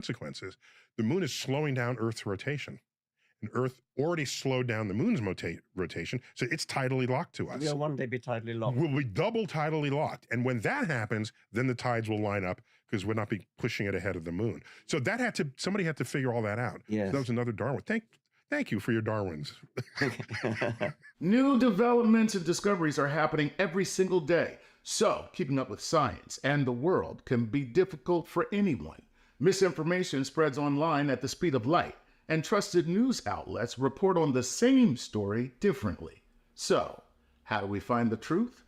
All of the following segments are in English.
consequences. The moon is slowing down Earth's rotation. And Earth already slowed down the moon's rotation, so it's tidally locked to us. We'll one day be tidally locked. We'll be double tidally locked. And when that happens, then the tides will line up because we'll not be pushing it ahead of the moon. So that somebody had to figure all that out. Yes. So that was another Darwin. Thank you for your Darwins. New developments and discoveries are happening every single day. So keeping up with science and the world can be difficult for anyone. Misinformation spreads online at the speed of light, and trusted news outlets report on the same story differently. So, how do we find the truth?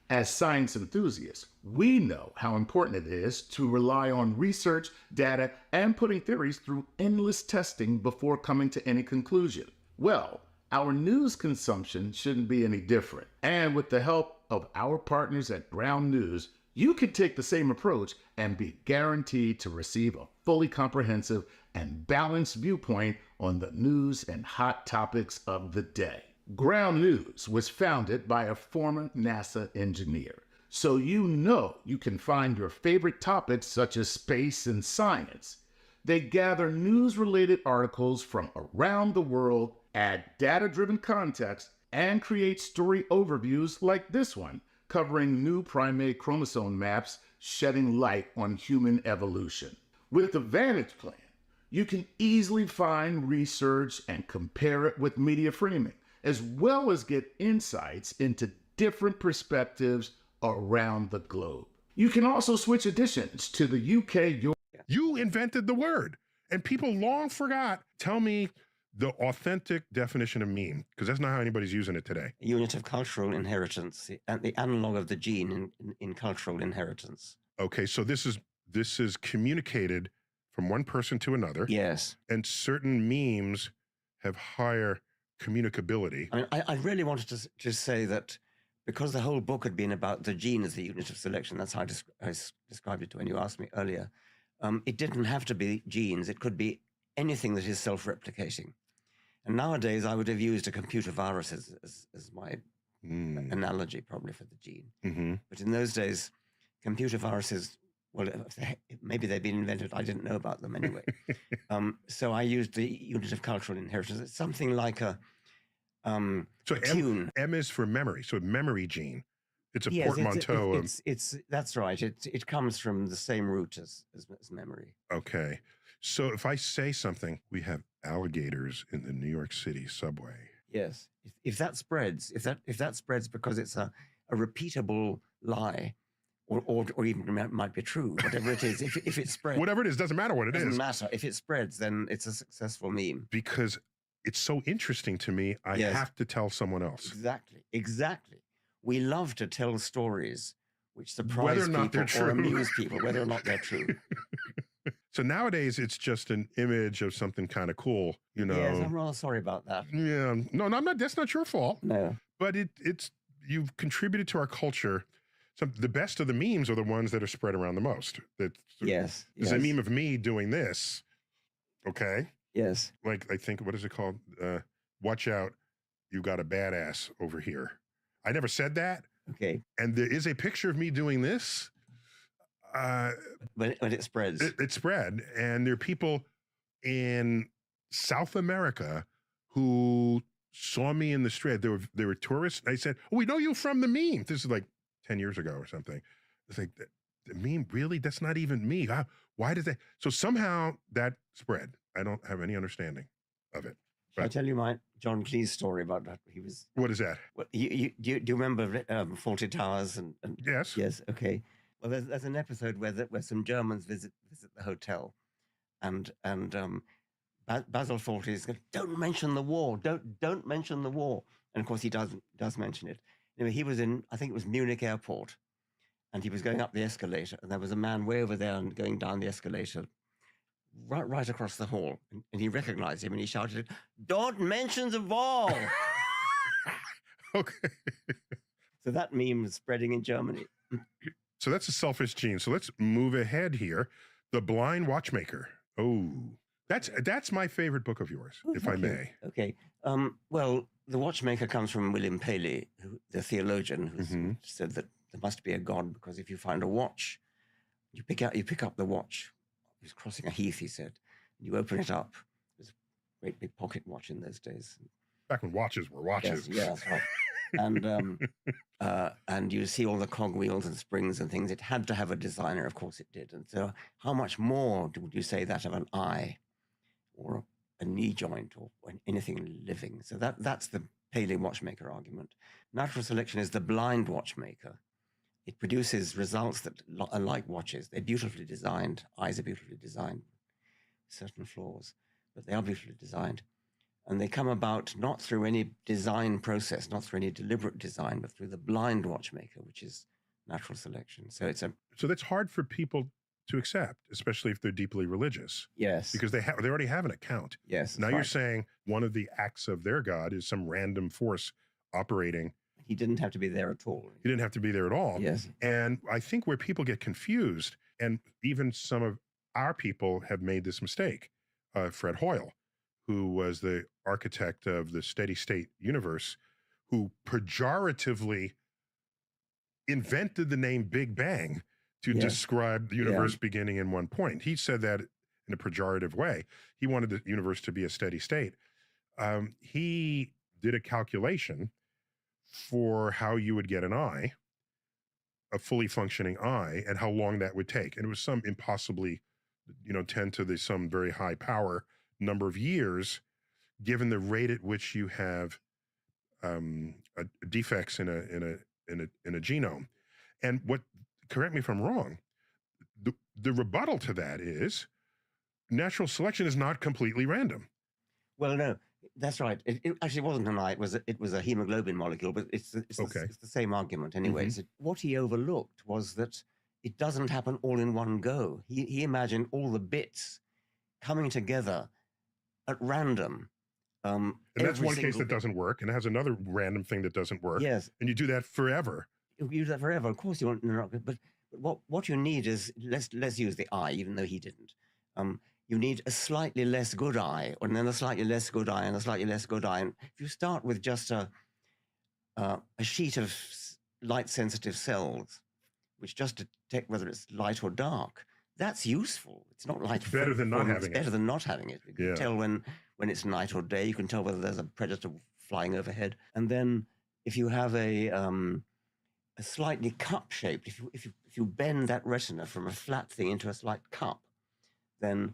As science enthusiasts, we know how important it is to rely on research, data, and putting theories through endless testing before coming to any conclusion. Well, our news consumption shouldn't be any different. And with the help of our partners at Ground News, you can take the same approach and be guaranteed to receive a fully comprehensive and balanced viewpoint on the news and hot topics of the day. Ground News was founded by a former NASA engineer, so you know you can find your favorite topics such as space and science. They gather news-related articles from around the world, add data-driven context, and create story overviews like this one, covering new primate chromosome maps, shedding light on human evolution. With the Vantage Plan, you can easily find research and compare it with media framing, as well as get insights into different perspectives around the globe. You can also switch editions to the UK. You invented the word, and people long forgot. Tell me the authentic definition of meme, because that's not how anybody's using it today. A unit of cultural inheritance, and the analog of the gene in cultural inheritance. Okay, so this is communicated from one person to another. Yes. And certain memes have higher communicability. I mean, I really wanted to say that because the whole book had been about the gene as the unit of selection, that's how I described it when you asked me earlier, it didn't have to be genes. It could be anything that is self-replicating. And nowadays, I would have used a computer virus as my analogy, probably, for the gene. Mm-hmm. But in those days, computer viruses, well, maybe they'd been invented. I didn't know about them anyway. So I used the unit of cultural inheritance. It's something like a tune. M is for memory, so memory gene. It's a portmanteau. That's right. It comes from the same root as memory. Okay. So if I say something, we have alligators in the New York City subway. Yes. If that spreads, if that spreads because it's a repeatable lie, or even might be true, whatever it is, if it spreads. Whatever it is, doesn't matter what it is. Doesn't matter. If it spreads, then it's a successful meme. Because it's so interesting to me, I have to tell someone else. Exactly. We love to tell stories which surprise people or amuse people, whether or not they're true. So nowadays, it's just an image of something kind of cool, you know. Yes, I'm rather sorry about that. Yeah, no, I'm not. That's not your fault. No, but you've contributed to our culture. The best of the memes are the ones that are spread around the most. Yes. There's a meme of me doing this. Okay. Yes. Like, I think, what is it called? Watch out, you got a badass over here. I never said that. Okay. And there is a picture of me doing this. When it spreads. It spread. And there are people in South America who saw me in the street. They were tourists. I said, oh, we know you from the meme. This is like 10 years ago or something. It's like, the meme, really? That's not even me. Why did that? So somehow that spread. I don't have any understanding of it. Shall I tell you my John Cleese story about that? What is that? Well, do you remember Fawlty Towers? And yes. Yes. Okay. Well, there's an episode where some Germans visit the hotel, and Basil Fawlty is going, don't mention the war. Don't mention the war. And of course he does mention it. Anyway, he was in, I think it was Munich airport, and he was going up the escalator, and there was a man way over there and going down the escalator right across the hall, and he recognized him, and he shouted, don't mention the war. Okay. So that meme was spreading in Germany. So that's a selfish gene. So let's move ahead here. The Blind Watchmaker. Oh, that's my favorite book of yours, if I may. Okay. Well, The Watchmaker comes from William Paley, the theologian, who said that there must be a God because if you find a watch, you pick up the watch was crossing a heath, he said. You open it up. There's a great big pocket watch in those days. Back when watches were watches. Yes, yeah, that's right. And you see all the cogwheels and springs and things. It had to have a designer, of course it did. And so how much more would you say that of an eye or a knee joint or anything living? So that's the Paley watchmaker argument. Natural selection is the blind watchmaker. It produces results that are like watches. They're beautifully designed. Eyes are beautifully designed, certain flaws, but they are beautifully designed. And they come about not through any design process, not through any deliberate design, but through the blind watchmaker, which is natural selection. So so that's hard for people to accept, especially if they're deeply religious. Yes. Because they already have an account. Yes. Now you're saying one of the acts of their God is some random force operating. He didn't have to be there at all. He didn't have to be there at all. Yes. And I think where people get confused, and even some of our people have made this mistake, Fred Hoyle, who was the architect of the steady state universe, who pejoratively invented the name Big Bang to describe the universe beginning in one point. He said that in a pejorative way. He wanted the universe to be a steady state. He did a calculation for how you would get an eye, a fully functioning eye, and how long that would take. And it was some impossibly, 10 to some very high power number of years, given the rate at which you have defects in a genome. And correct me if I'm wrong, the rebuttal to that is natural selection is not completely random. Well, no, that's right. It actually wasn't an eye. It was a hemoglobin molecule, but it's the same argument anyway. So what he overlooked was that it doesn't happen all in one go. He imagined all the bits coming together at random. And that's one case that doesn't work, and it has another random thing that doesn't work. Yes. And you do that forever. You do that forever. Of course you want, but what you need is, let's use the eye, even though he didn't. You need a slightly less good eye, and then a slightly less good eye, and a slightly less good eye. And if you start with just a sheet of light-sensitive cells, which just detect whether it's light or dark, that's useful. It's not like it's better than not having it. It's better than not having it. You can tell when it's night or day. You can tell whether there's a predator flying overhead. And then if you have a slightly cup-shaped, if you bend that retina from a flat thing into a slight cup, then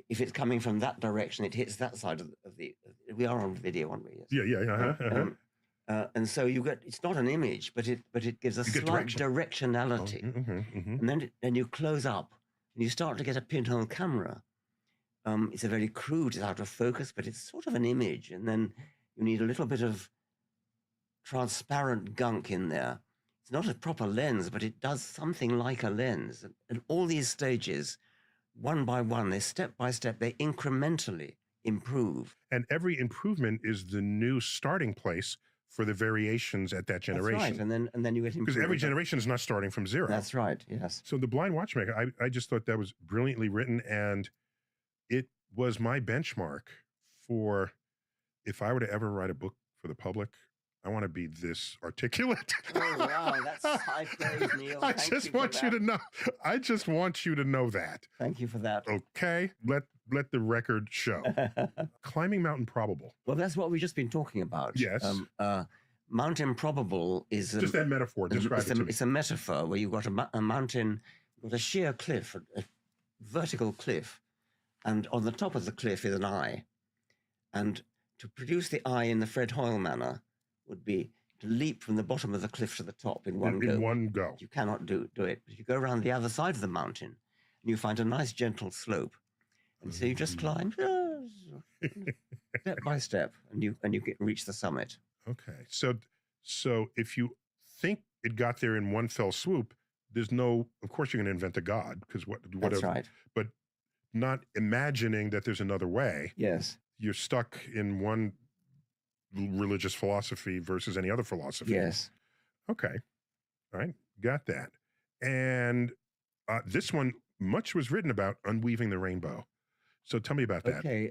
if it's coming from that direction, it hits that side of the. We are on video, aren't we? Yes. Yeah. And so you get, it's not an image, but it gives a slight directionality. And then you close up and you start to get a pinhole camera. It's a very crude, it's out of focus, but it's sort of an image. And then you need a little bit of transparent gunk in there. It's not a proper lens, but it does something like a lens. And all these stages, one by one, they step by step, they incrementally improve. And every improvement is the new starting place for the variations at that generation. That's right, and then you get improvement. Because every generation is not starting from zero. That's right, yes. So the Blind Watchmaker, I just thought that was brilliantly written, and it was my benchmark for if I were to ever write a book for the public, I want to be this articulate. Oh, wow, that's high praise, Neil. I just want you to know. I just want you to know that. Thank you for that. Okay, let the record show. Climbing Mount Improbable. Well, that's what we've just been talking about. Yes. Mount Improbable is just that metaphor. Describe it to me. It's a metaphor where you've got a mountain, you've got a sheer cliff, a vertical cliff, and on the top of the cliff is an eye. And to produce the eye in the Fred Hoyle manner would be to leap from the bottom of the cliff to the top in one go. In one go. You cannot do it. But you go around the other side of the mountain and you find a nice gentle slope. And so you just climb step by step and you reach the summit. Okay. So if you think it got there in one fell swoop, there's no, of course you're going to invent a God, because That's right. But not imagining that there's another way. Yes. You're stuck in one religious philosophy versus any other philosophy. Yes. Okay. All right. Got that. And this one, much was written about unweaving the rainbow. So tell me about that. Okay.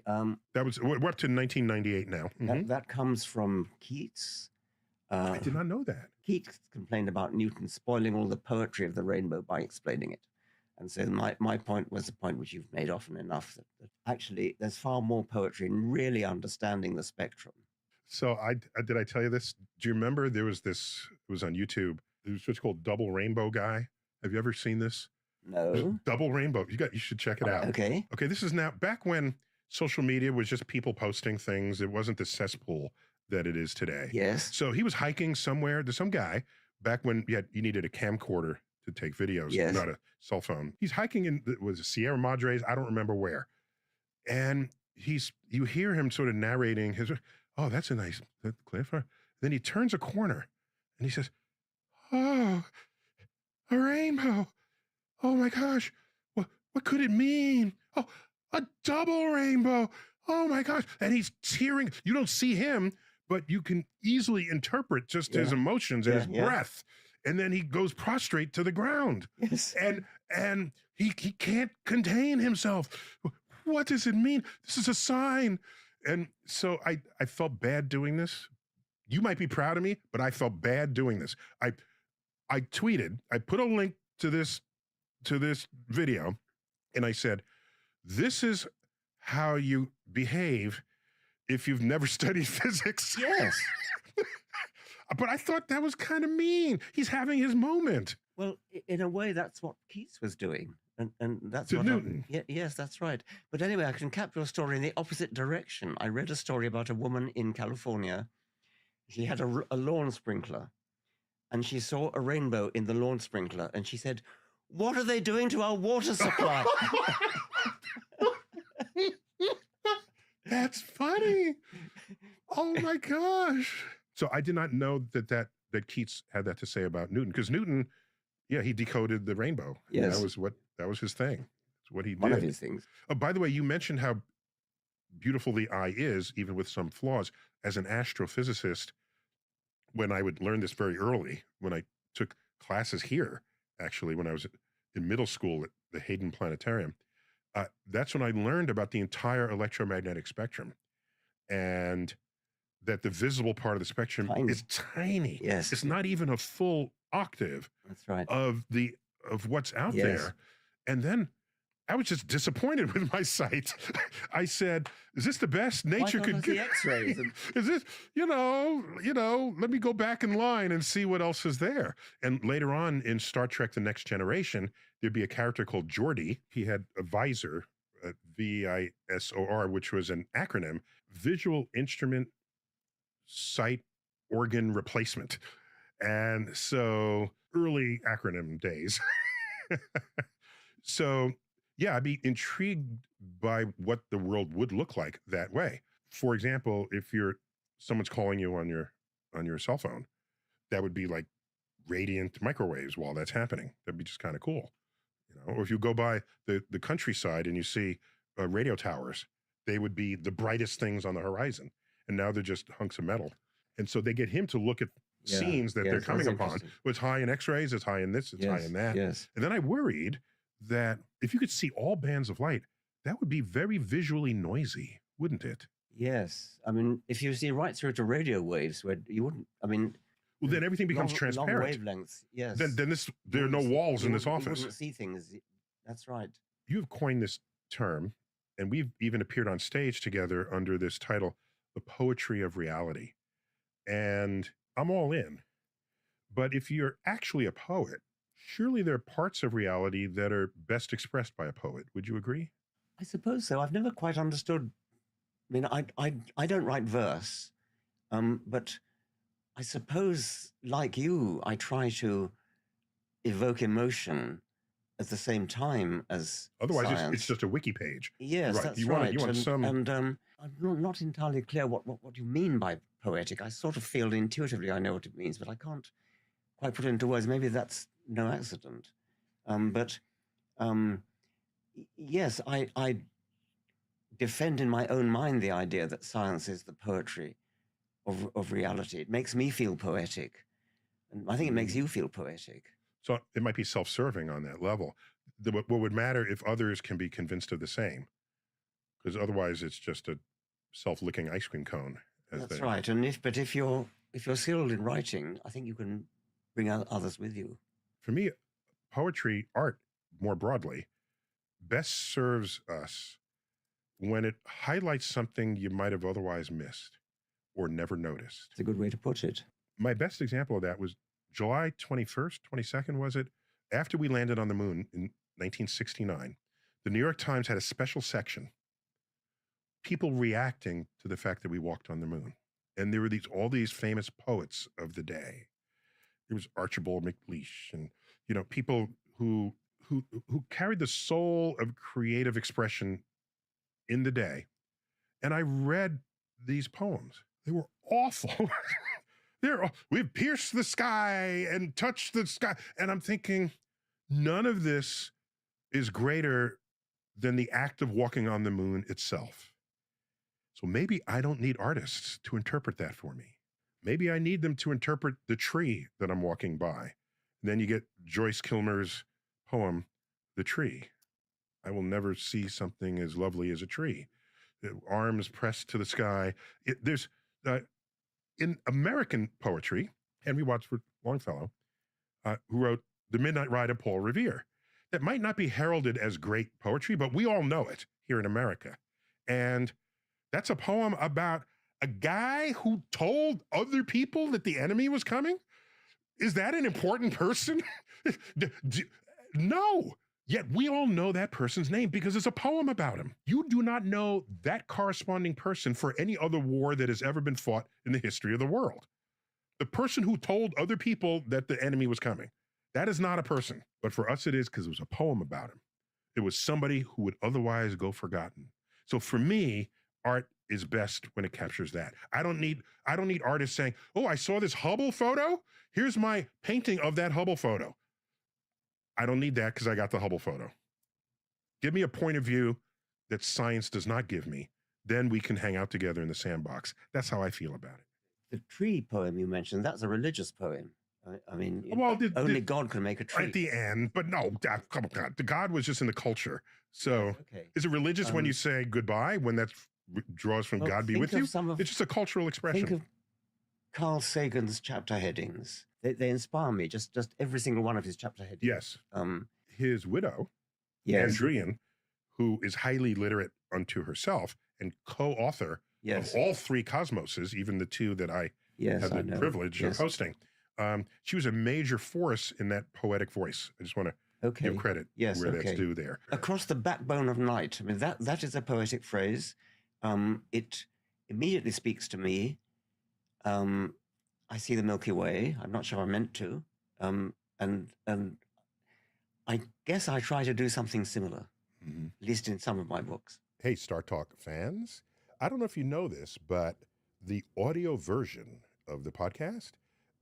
That was, we're up to 1998 now. That comes from Keats. I did not know that. Keats complained about Newton spoiling all the poetry of the rainbow by explaining it. And so my point was the point which you've made often enough, that actually there's far more poetry in really understanding the spectrum. So did I tell you this? Do you remember there was this, it was on YouTube, it was what's called Double Rainbow Guy. Have you ever seen this? No. Double Rainbow. You should check it out. Okay. Okay, this is now back when social media was just people posting things. It wasn't the cesspool that it is today. Yes. So he was hiking somewhere. There's some guy you needed a camcorder to take videos, Yes. not a cell phone. He's hiking in, was it Sierra Madres? I don't remember where. And you hear him sort of narrating his, oh, that's a nice cliff. Then he turns a corner and he says, oh, a rainbow. Oh my gosh. What could it mean? Oh, a double rainbow. Oh my gosh. And he's tearing. You don't see him, but you can easily interpret just his emotions and his breath. And then he goes prostrate to the ground. Yes. And he can't contain himself. What does it mean? This is a sign. And so I felt bad doing this. You might be proud of me, but I felt bad doing this. I tweeted, I put a link to this video, and I said, this is how you behave if you've never studied physics. Yes. But I thought that was kind of mean. He's having his moment. Well, in a way, that's what Keats was doing. And that's To what Newton. Yes, that's right. But anyway, I can cap your story in the opposite direction. I read a story about a woman in California. She had a lawn sprinkler, and she saw a rainbow in the lawn sprinkler, and she said, what are they doing to our water supply? That's funny. Oh my gosh. So I did not know that Keats had that to say about Newton, because Newton, he decoded the rainbow. Yes. That was his thing. It's what he did. One of his things. Oh, by the way, you mentioned how beautiful the eye is, even with some flaws. As an astrophysicist, when I would learn this very early, when I took classes here, actually, when I was in middle school at the Hayden Planetarium, that's when I learned about the entire electromagnetic spectrum, and that the visible part of the spectrum is tiny. Yes. It's not even a full octave. That's right. Of what's out there. And then I was just disappointed with my sight. I said, is this the best nature could get? The X-rays. Is this, let me go back in line and see what else is there. And later on in Star Trek The Next Generation, there'd be a character called Geordi. He had a visor, VISOR, which was an acronym, Visual Instrument Sight Organ Replacement. And so early acronym days. So yeah, I'd be intrigued by what the world would look like that way. For example, if someone's calling you on your cell phone, that would be like radiant microwaves while that's happening. That'd be just kind of cool, Or if you go by the countryside and you see radio towers, they would be the brightest things on the horizon, and now they're just hunks of metal. And so they get him to look at scenes that they're coming upon. It's high in X-rays, it's high in this, it's high in that. Yes. And then I worried that if you could see all bands of light, that would be very visually noisy, wouldn't it? Yes. I mean, if you see right through to radio waves, where you wouldn't, well, then everything becomes transparent. Long wavelengths, yes. Then there are no walls in this office. You wouldn't see things. That's right. You have coined this term, and we've even appeared on stage together under this title, The Poetry of Reality. And I'm all in. But if you're actually a poet, surely there are parts of reality that are best expressed by a poet. Would you agree? I suppose so. I've never quite understood. I don't write verse, but I suppose, like you, I try to evoke emotion at the same time as otherwise science. It's just a wiki page. Yes, right. That's you right. Want some... And I'm not entirely clear what you mean by poetic. I sort of feel intuitively I know what it means, but I can't quite put it into words. Maybe that's no accident. Yes, I defend in my own mind the idea that science is the poetry of reality. It makes me feel poetic. And I think it makes you feel poetic. So it might be self-serving on that level. What would matter if others can be convinced of the same? Because otherwise it's just a self-licking ice cream cone. That's right. And if you're skilled in writing, I think you can bring others with you. For me, poetry, art, more broadly, best serves us when it highlights something you might have otherwise missed or never noticed. It's a good way to put it. My best example of that was July 21st, 22nd, was it? After we landed on the moon in 1969, the New York Times had a special section, people reacting to the fact that we walked on the moon. And there were all these famous poets of the day. There was Archibald MacLeish and, people who carried the soul of creative expression in the day. And I read these poems. They were awful. We've pierced the sky and touched the sky. And I'm thinking, none of this is greater than the act of walking on the moon itself. So maybe I don't need artists to interpret that for me. Maybe I need them to interpret the tree that I'm walking by. And then you get Joyce Kilmer's poem, The Tree. I will never see something as lovely as a tree. Arms pressed to the sky. There's in American poetry, Henry Wadsworth Longfellow, who wrote The Midnight Ride of Paul Revere. That might not be heralded as great poetry, but we all know it here in America. And that's a poem about a guy who told other people that the enemy was coming. Is that an important person? No. Yet we all know that person's name because it's a poem about him. You do not know that corresponding person for any other war that has ever been fought in the history of the world. The person who told other people that the enemy was coming, that is not a person. But for us it is, because it was a poem about him. It was somebody who would otherwise go forgotten. So for me, art is best when it captures that. I don't need artists saying, oh, I saw this Hubble photo. Here's my painting of that Hubble photo. I don't need that because I got the Hubble photo. Give me a point of view that science does not give me. Then we can hang out together in the sandbox. That's how I feel about it. The tree poem you mentioned, that's a religious poem. I mean, well, only God can make a tree. At the end, but no, come on, the God was just in the culture. So okay. Is it religious when you say goodbye, when that draws from God be with you? It's just a cultural expression. Think of Carl Sagan's chapter headings. They inspire me, just every single one of his chapter headings. Yes. His widow, yes. Andrian, who is highly literate unto herself and co-author yes. of all three cosmoses, even the two that I have the privilege of hosting. She was a major force in that poetic voice. I just want to give credit where that's due there. Across the backbone of night. I mean, that is a poetic phrase. It immediately speaks to me. I see the Milky Way. I'm not sure I meant to. And I guess I try to do something similar, at least in some of my books. Hey, Star Talk fans, I don't know if you know this, but the audio version of the podcast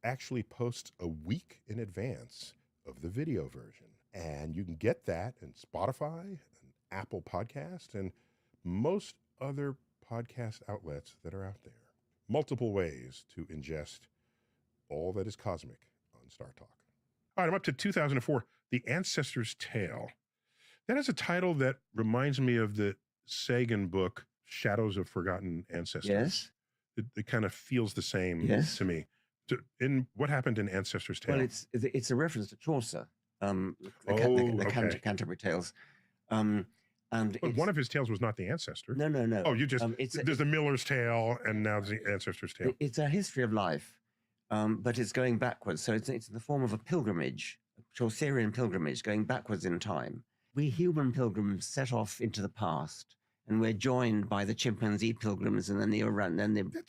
actually posts a week in advance of the video version. And you can get that in Spotify and Apple Podcast and most other podcast outlets that are out there. Multiple ways to ingest all that is cosmic on Star Talk. All right, I'm up to 2004, The Ancestor's Tale. That is a title that reminds me of the Sagan book, Shadows of Forgotten Ancestors. Yes. It kind of feels the same to me. In what happened in Ancestor's Tale? Well, it's a reference to Chaucer, the Canterbury Tales. But one of his tales was not the ancestor. No. Oh, you just, there's the Miller's Tale and now the Ancestor's Tale. It's a history of life, but it's going backwards. So it's in the form of a pilgrimage, a Chaucerian pilgrimage, going backwards in time. We human pilgrims set off into the past, and we're joined by the chimpanzee pilgrims and then the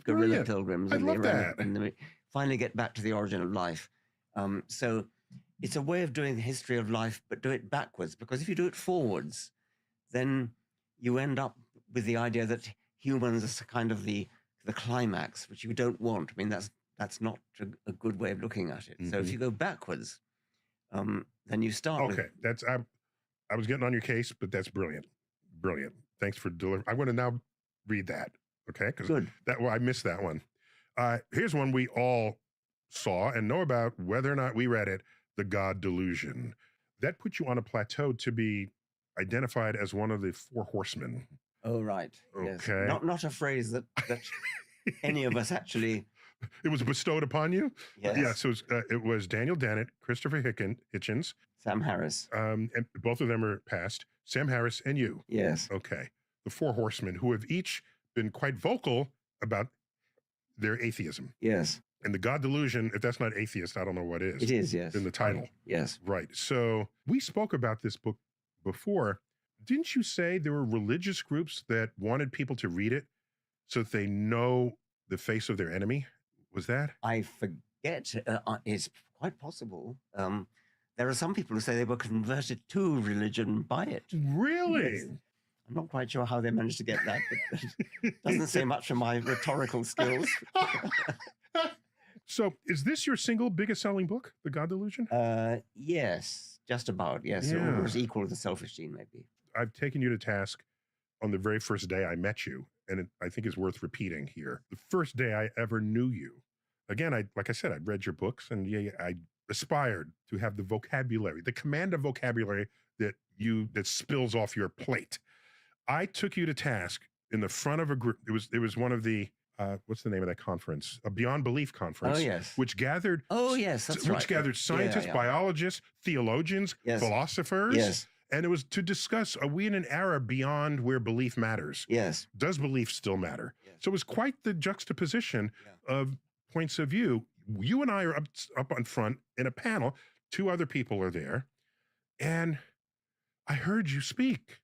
gorilla pilgrims and and we finally get back to the origin of life. So it's a way of doing the history of life, but do it backwards, because if you do it forwards, then you end up with the idea that humans are kind of the climax, which you don't want. I mean, that's not a good way of looking at it. So if you go backwards, then you start with... Okay, I was getting on your case, but that's brilliant. Brilliant. Thanks for delivering. I want to now read that, okay? Because I missed that one. Here's one we all saw and know about, whether or not we read it, The God Delusion. That puts you on a plateau to be identified as one of the four horsemen. Oh, right. Okay. Yes. Not a phrase that any of us actually It was bestowed upon you? Yes. Yeah, so it was Daniel Dennett, Christopher Hitchens, Sam Harris. and both of them are passed, Sam Harris and you. Yes. Okay. The four horsemen who have each been quite vocal about their atheism. Yes. And the God delusion, if that's not atheist, I don't know what is. It is, yes. In the title. Yes. Right. So we spoke about this book before. Didn't you say there were religious groups that wanted people to read it so that they know the face of their enemy? Was that? I forget. It's quite possible. There are some people who say they were converted to religion by it. Really? Yes. I'm not quite sure how they managed to get that, but it doesn't say much for my rhetorical skills. So is this your single biggest selling book, The God Delusion? Yes, just about. Yes, Yeah. it was equal to The Selfish Gene, maybe. I've taken you to task on the very first day I met you, and I think it's worth repeating here. The first day I ever knew you. Again, like I said, I'd read your books, and I aspired to have the vocabulary, the command of vocabulary that spills off your plate. I took you to task in the front of a group. It was one of the what's the name of that conference? A Beyond Belief conference. Oh, yes. Which gathered. Oh, yes, that's right. Which gathered scientists, biologists, theologians, Yes. philosophers. Yes. And it was to discuss, are we in an era beyond where belief matters? Yes. Does belief still matter? Yes. So it was quite the juxtaposition of points of view. You and I are up on front in a panel. Two other people are there. And I heard you speak.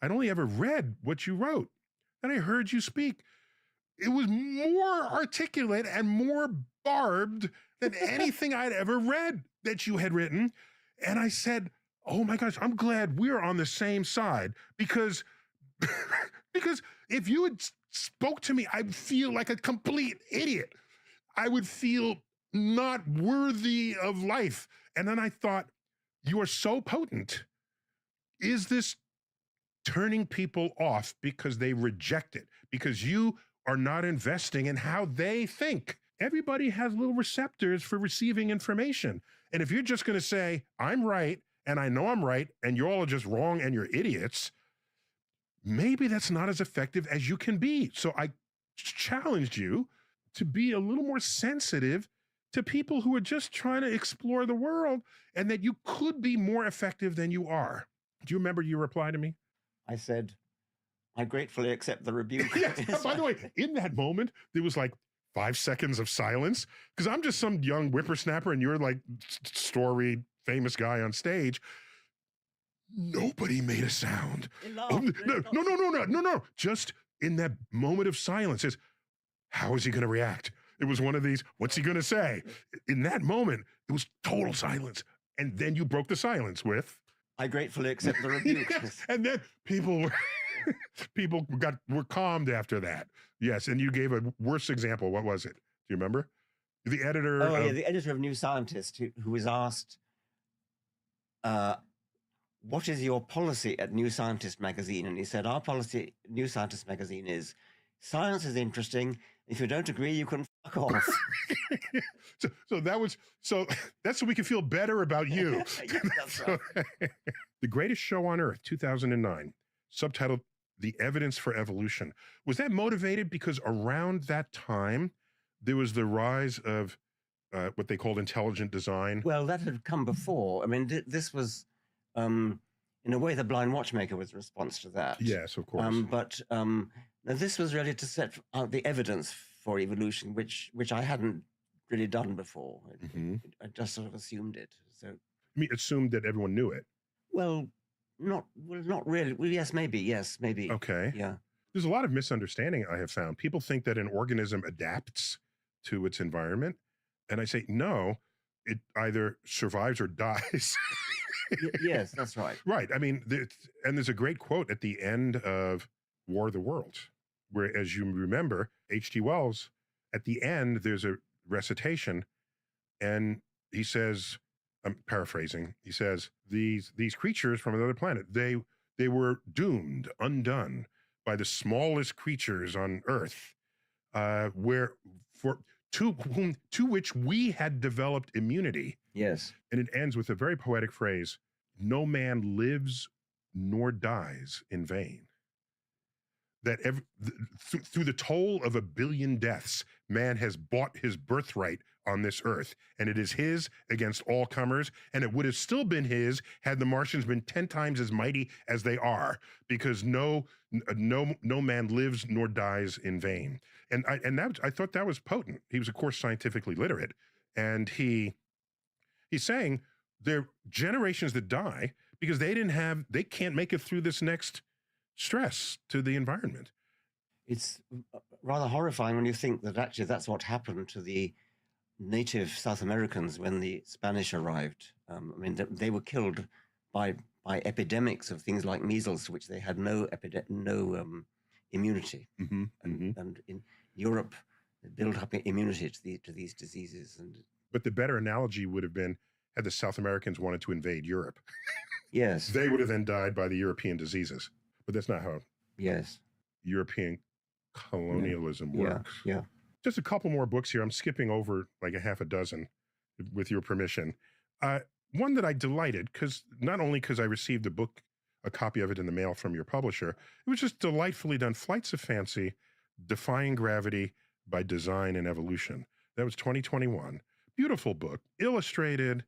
I'd only ever read what you wrote. And I heard you speak. It was more articulate and more barbed than anything I'd ever read that you had written. And I said, oh my gosh, I'm glad we're on the same side because if you had spoke to me, I'd feel like a complete idiot. I would feel not worthy of life. And then I thought, you are so potent. Is this turning people off because they reject it? Because you are not investing in how they think. Everybody has little receptors for receiving information. And if you're just going to say, I'm right, and I know I'm right, and you're all just wrong and you're idiots, maybe that's not as effective as you can be. So I challenged you to be a little more sensitive to people who are just trying to explore the world, and that you could be more effective than you are. Do you remember your reply to me? I said, I gratefully accept the rebuke. Yes. By the way, in that moment, there was like 5 seconds of silence because I'm just some young whippersnapper and you're like story famous guy on stage. Nobody made a sound. No. Just in that moment of silence, is how is he going to react? It was one of these, what's he going to say? In that moment, it was total silence. And then you broke the silence with, I gratefully accept the rebuke. yes. And then people were calmed after that. Yes, and you gave a worse example. What was it? Do you remember? The editor. The editor of New Scientist, who was asked, "What is your policy at New Scientist magazine?" And he said, "Our policy at New Scientist magazine is science is interesting. If you don't agree, you can fuck off." so that's so we can feel better about you. Yes, that's right. The Greatest Show on Earth, 2009, subtitled The Evidence for Evolution. Was that motivated because around that time, there was the rise of what they called intelligent design? Well, that had come before. I mean, this was, in a way, The Blind Watchmaker was a response to that. Yes, of course. But now this was really to set out the evidence for evolution, which I hadn't really done before. I just sort of assumed it. So, I mean, assumed that everyone knew it. Well, not really. Well, yes, maybe. Okay. Yeah. There's a lot of misunderstanding I have found. People think that an organism adapts to its environment. And I say, no, it either survives or dies. Yes, that's right. Right. I mean, there's a great quote at the end of War of the Worlds, where, as you remember, H.G. Wells, at the end, there's a recitation, and he says, I'm paraphrasing, he says, these creatures from another planet, they were doomed, undone by the smallest creatures on Earth, to which we had developed immunity. Yes. And it ends with a very poetic phrase, no man lives nor dies in vain. that through the toll of 1 billion deaths, man has bought his birthright on this earth, and it is his against all comers, and it would have still been his had the Martians been 10 times as mighty as they are, because no man lives nor dies in vain. And I thought that was potent. He was, of course, scientifically literate, and he's saying there are generations that die because they can't make it through this next stress to the environment. It's rather horrifying when you think that actually that's what happened to the native South Americans when the Spanish arrived. I mean, they were killed by epidemics of things like measles, to which they had no immunity. Mm-hmm, and in Europe, they built up immunity to these diseases. But the better analogy would have been had the South Americans wanted to invade Europe. Yes. They would have then died by the European diseases. But that's not how European colonialism works. Yeah. Just a couple more books here. I'm skipping over like a half a dozen, with your permission. One that I delighted, not only because I received a copy of it in the mail from your publisher, it was just delightfully done. Flights of Fancy, Defying Gravity by Design and Evolution. That was 2021. Beautiful book, illustrated.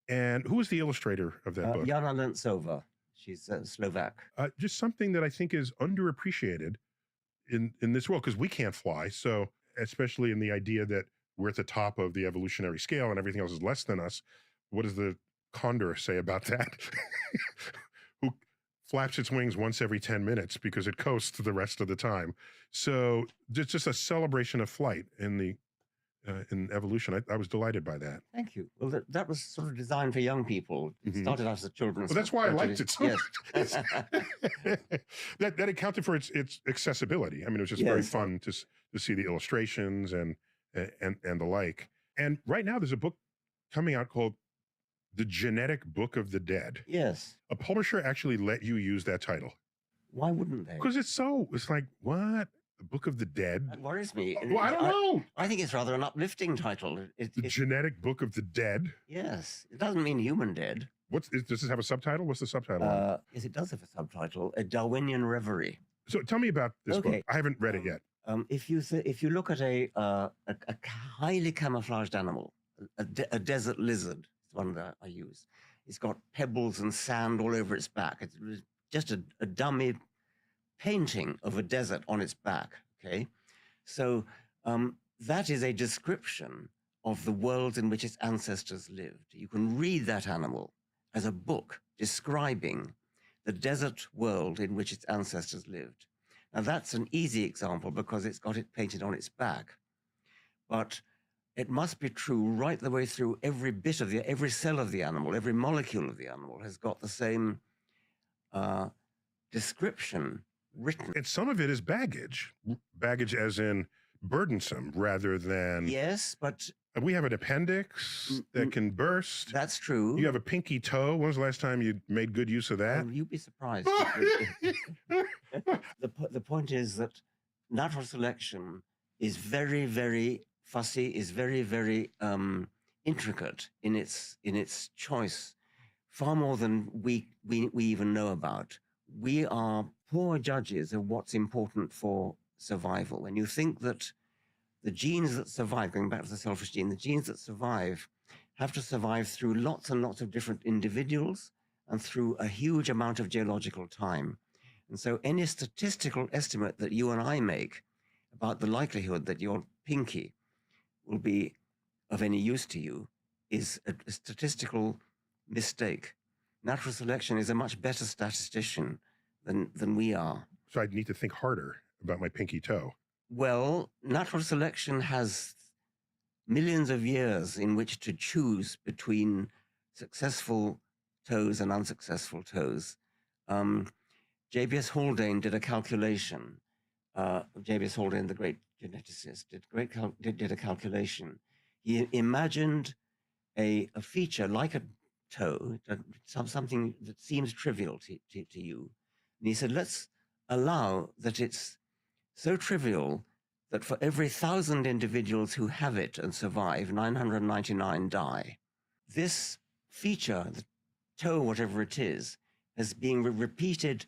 And who was the illustrator of that book? Jana Lentsova. She's Slovak. Just something that I think is underappreciated in this world, because we can't fly. So especially in the idea that we're at the top of the evolutionary scale and everything else is less than us. What does the condor say about that? Who flaps its wings once every 10 minutes because it coasts the rest of the time. So just a celebration of flight in evolution. I was delighted by that. Thank you. Well, that was sort of designed for young people. It started out as a children's book. Well, that's why I liked it so yes. much. that accounted for its accessibility. I mean, it was just very fun to see the illustrations and the like. And right now there's a book coming out called The Genetic Book of the Dead. Yes. A publisher actually let you use that title. Why wouldn't they? Because it's like, what? The Book of the Dead? That worries me. Well, I don't know. I think it's rather an uplifting title. The Genetic Book of the Dead? Yes. It doesn't mean human dead. Does this have a subtitle? What's the subtitle? Yes, it does have a subtitle. A Darwinian Reverie. So tell me about this book. I haven't read it yet. If you look at a highly camouflaged animal, a desert lizard, is one that I use. It's got pebbles and sand all over its back. It's just a dummy painting of a desert on its back. Okay, so that is a description of the world in which its ancestors lived. You can read that animal as a book describing the desert world in which its ancestors lived. Now, that's an easy example because it's got it painted on its back. But it must be true right the way through every cell of the animal, every molecule of the animal has got the same description written. And some of it is baggage as in burdensome rather than... Yes, but... We have an appendix that can burst. That's true. You have a pinky toe. When was the last time you made good use of that? You'd be surprised. The point is that natural selection is very, very fussy, is very, very intricate in its choice, far more than we even know about. We are poor judges of what's important for survival. When you think that the genes that survive, going back to the selfish gene, the genes that survive have to survive through lots and lots of different individuals and through a huge amount of geological time. And so any statistical estimate that you and I make about the likelihood that your pinky will be of any use to you is a statistical mistake. Natural selection is a much better statistician than we are. So I'd need to think harder about my pinky toe. Well, natural selection has millions of years in which to choose between successful toes and unsuccessful toes. J.B.S. Haldane did a calculation. J.B.S. Haldane, the great geneticist, did a calculation. He imagined a feature like a toe, something that seems trivial to you. And he said, let's allow that it's so trivial that for every 1,000 individuals who have it and survive, 999 die. This feature, the toe, whatever it is being repeated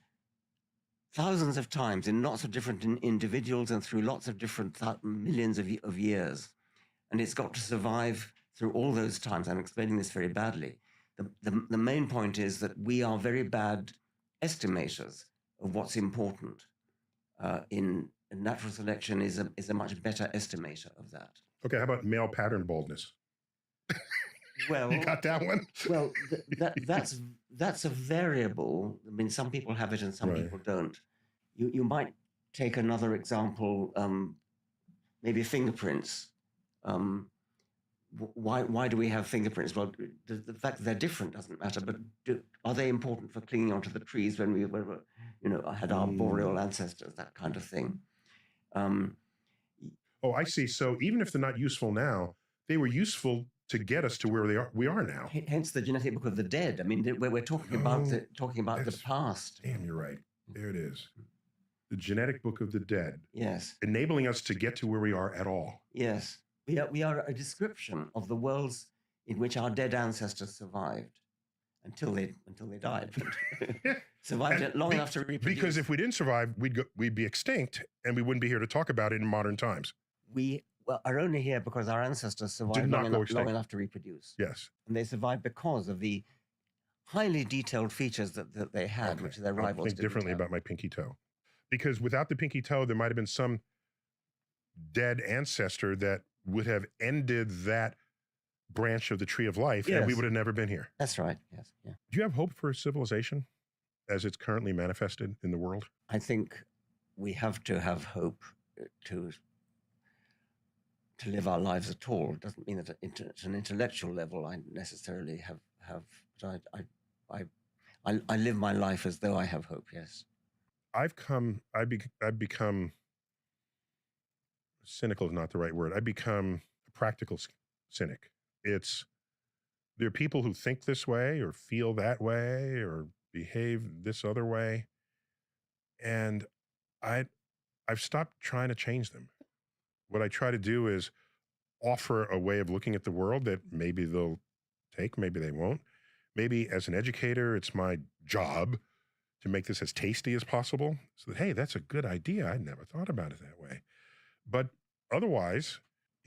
thousands of times in lots of different individuals and through lots of different millions of years. And it's got to survive through all those times. I'm explaining this very badly. The main point is that we are very bad estimators of what's important. In natural selection is a much better estimator of that. Okay, how about male pattern baldness? Well, You got that one? Well, that's a variable. I mean, some people have it and some Right. people don't. You might take another example, maybe fingerprints. Why do we have fingerprints? Well, the fact that they're different doesn't matter, but are they important for clinging onto the trees when we were, had our boreal ancestors, that kind of thing? Oh, I see. So even if they're not useful now, they were useful to get us to where we are now. Hence the genetic book of the dead. I mean, we're talking about the that's- past. Damn, you're right. There it is. The genetic book of the dead, Yes. enabling us to get to where we are at all. Yes, we are a description of the worlds in which our dead ancestors survived until they died. Survived And long enough to reproduce. Because if we didn't survive, we'd be extinct, and we wouldn't be here to talk about it in modern times. we are only here because our ancestors survived Did not long go enough extinct. to reproduce, Yes. and they survived because of the highly detailed features that they had, which their I'll rivals think didn't differently have. about my pinky toe, because without the pinky toe, there might have been some dead ancestor that would have ended that branch of the tree of life, and we Yes. would have never been here. That's right. Yes. Yeah. Do you have hope for civilization as it's currently manifested in the world? I think we have to have hope to live our lives at all. It doesn't mean that at an intellectual level I necessarily have. But I live my life as though I have hope. Yes. I've become cynical is not the right word. I've become a practical cynic. There are people who think this way or feel that way or behave this other way, and I've stopped trying to change them. What I try to do is offer a way of looking at the world that maybe they'll take, maybe they won't. Maybe as an educator, it's my job to make this as tasty as possible. So that, hey, that's a good idea. I never thought about it that way. But otherwise,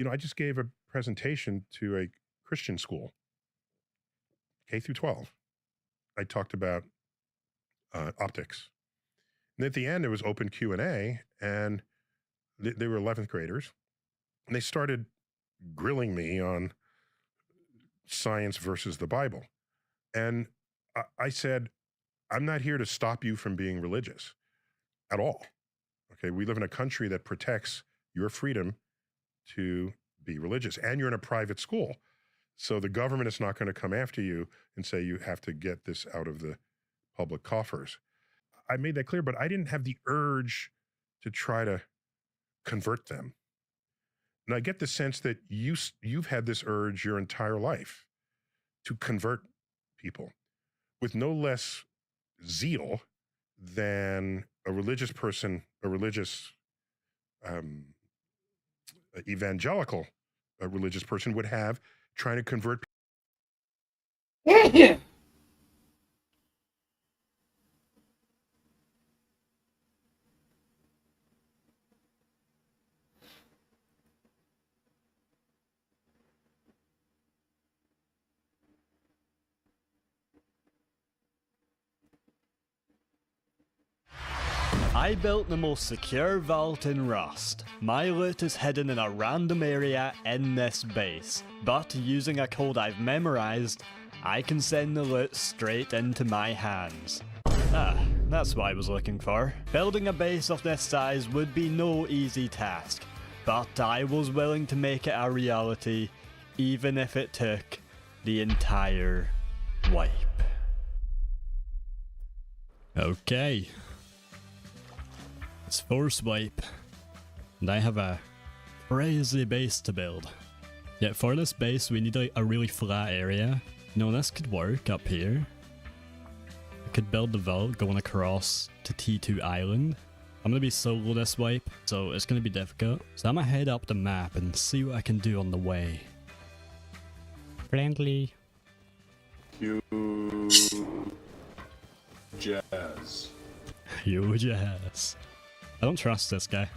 I just gave a presentation to a Christian school, K through 12. I talked about optics. And at the end, it was open Q&A, and they were 11th graders, and they started grilling me on science versus the Bible. And I said, I'm not here to stop you from being religious at all. Okay, we live in a country that protects your freedom to be religious, and you're in a private school. So the government is not going to come after you and say you have to get this out of the public coffers. I made that clear, but I didn't have the urge to try to convert them. And I get the sense that you've had this urge your entire life to convert people with no less zeal than a religious person, a religious evangelical religious person would have trying to convert people. I built the most secure vault in Rust. My loot is hidden in a random area in this base, but using a code I've memorized, I can send the loot straight into my hands. Ah, that's what I was looking for. Building a base of this size would be no easy task, but I was willing to make it a reality, even if it took the entire wipe. Okay. It's first wipe, and I have a crazy base to build. Yet for this base we need a really flat area. This could work up here. I could build the vault going across to T2 Island. I'm gonna be solo this wipe, so it's gonna be difficult. So I'm gonna head up the map and see what I can do on the way. Friendly. Cue jazz. Yes. I don't trust this guy.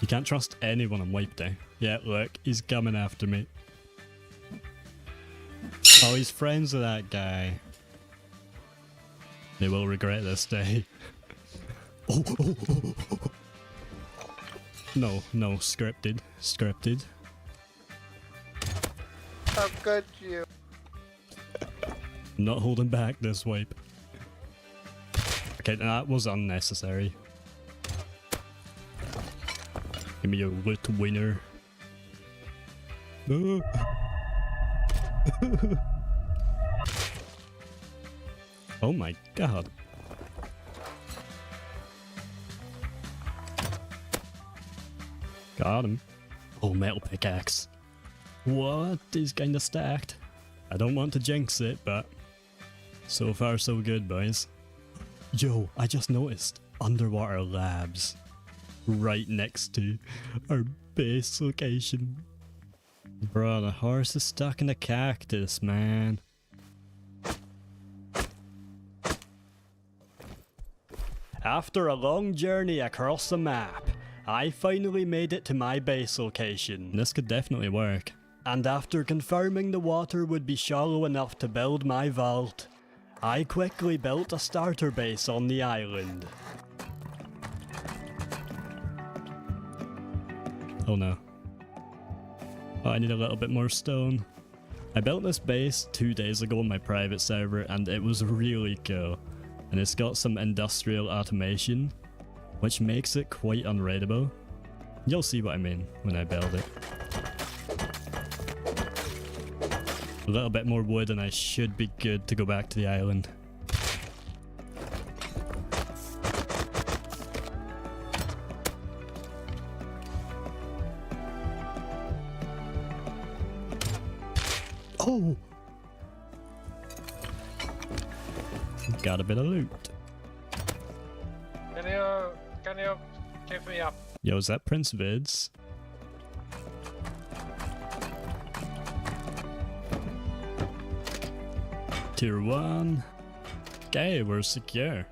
You can't trust anyone on Wipe Day. Yeah, look, he's coming after me. Oh, he's friends with that guy. They will regret this day. Oh. No, scripted. Scripted. I've got you. Not holding back this wipe. Okay, that was unnecessary. Give me your loot winner. No. Oh my god. Got him. Oh, metal pickaxe. What? He's kinda stacked. I don't want to jinx it, but so far so good, boys. Yo, I just noticed underwater labs right next to our base location. Bro, the horse is stuck in a cactus, man. After a long journey across the map, I finally made it to my base location. This could definitely work. And after confirming the water would be shallow enough to build my vault, I quickly built a starter base on the island. Oh no. Oh, I need a little bit more stone. I built this base 2 days ago on my private server and it was really cool. And it's got some industrial automation, which makes it quite unraidable. You'll see what I mean when I build it. A little bit more wood and I should be good to go back to the island. Oh! Got a bit of loot. Can you give me up? Yo, is that Prince Vids? Tier 1. Okay, we're secure.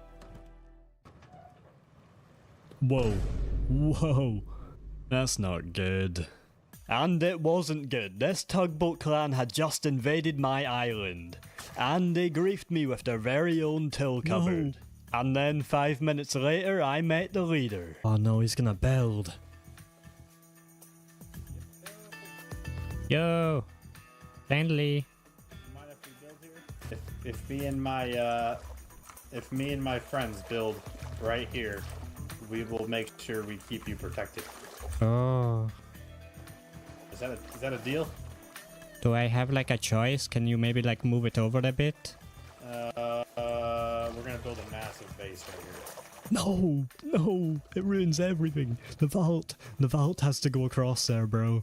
Whoa. That's not good. And it wasn't good. This tugboat clan had just invaded my island. And they griefed me with their very own tool cupboard. No. And then 5 minutes later, I met the leader. Oh no, he's gonna build. Yo, friendly. Mind if we build here? If me and my friends build right here, we will make sure we keep you protected. Oh. Is that a deal? Do I have like a choice? Can you maybe like move it over a bit? We're gonna build a massive base right here. No, it ruins everything. The vault has to go across there, bro.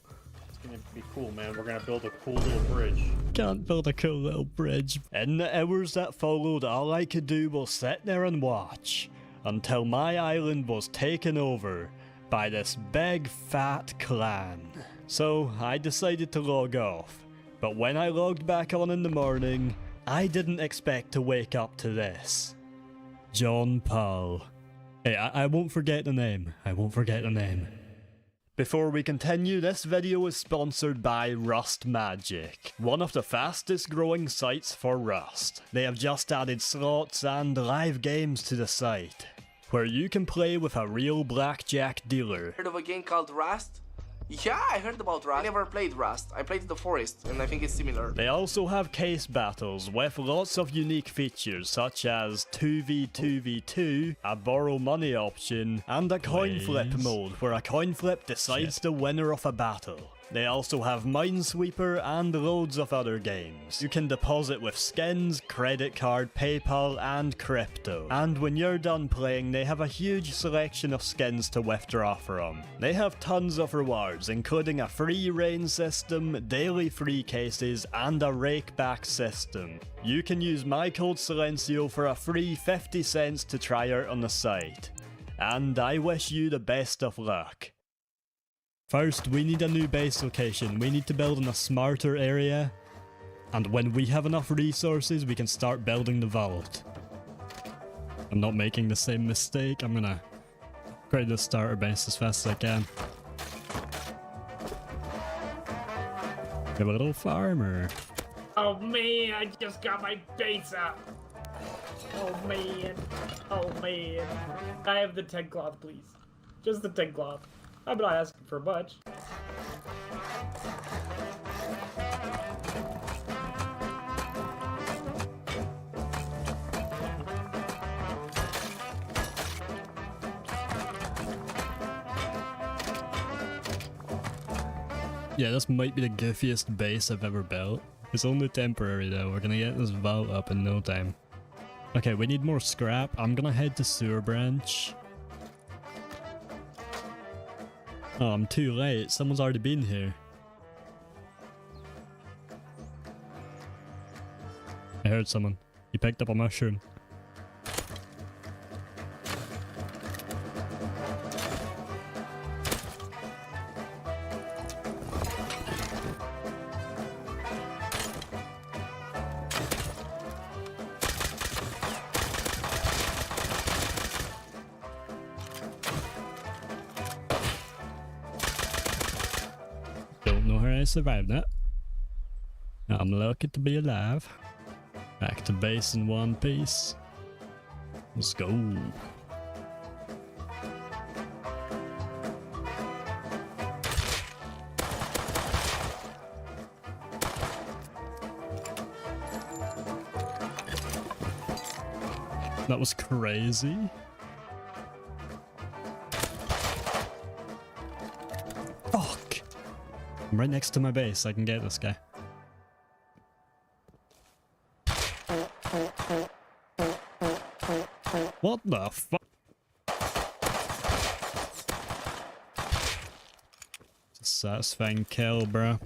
It's gonna be cool, man. We're gonna build a cool little bridge. Can't build a cool little bridge. In the hours that followed, all I could do was sit there and watch until my island was taken over by this big fat clan. So I decided to log off, but when I logged back on in the morning, I didn't expect to wake up to this. John Paul. Hey, I won't forget the name. Before we continue, this video is sponsored by Rust Magic, one of the fastest growing sites for Rust. They have just added slots and live games to the site, where you can play with a real blackjack dealer. Heard of a game called Rust? Yeah, I heard about Rust. I never played Rust. I played The Forest, and I think it's similar. They also have case battles with lots of unique features such as 2v2v2, a borrow money option, and a coin flip mode where a coin flip decides the winner of a battle. They also have Minesweeper and loads of other games. You can deposit with skins, credit card, PayPal, and crypto. And when you're done playing, they have a huge selection of skins to withdraw from. They have tons of rewards, including a free rain system, daily free cases, and a rakeback system. You can use my code Silencio for a free 50 cents to try out on the site. And I wish you the best of luck. First, we need a new base location. We need to build in a smarter area. And when we have enough resources, we can start building the vault. I'm not making the same mistake. I'm gonna upgrade the starter base as fast as I can. We have a little farmer. Oh man, I just got my base up. Oh man. Oh man. I have the 10 cloth, please. Just the 10 cloth. I'm not asking for much. Yeah, this might be the goofiest base I've ever built. It's only temporary though, we're gonna get this vault up in no time. Okay, we need more scrap. I'm gonna head to Sewer Branch. Oh, I'm too late. Someone's already been here. I heard someone. He picked up a mushroom. Don't know how I survived that. I'm lucky to be alive. Back to base in one piece. Let's go. That was crazy. Fuck! I'm right next to my base. I can get this guy. What the fuck? It's a satisfying kill, bro.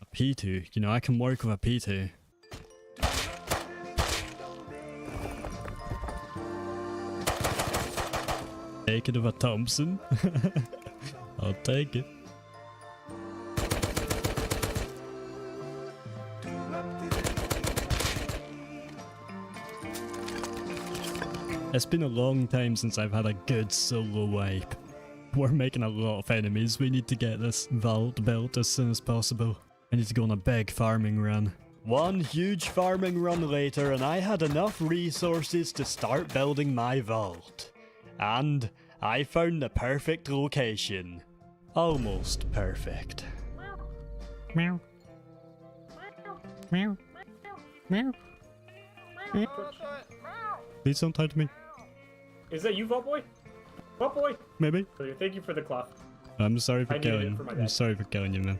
A P2. You know, I can work with a P2. Take it with a Thompson. I'll take it. It's been a long time since I've had a good solo wipe. We're making a lot of enemies. We need to get this vault built as soon as possible. I need to go on a big farming run. One huge farming run later and I had enough resources to start building my vault. And I found the perfect location. Almost perfect. Meow. Meow. Meow. Please don't touch me. Is that you, Vault Boy? Vault Boy? Maybe. Thank you for the cloth. I'm sorry for I needed it killing for my you. dad. I'm sorry for killing you, man.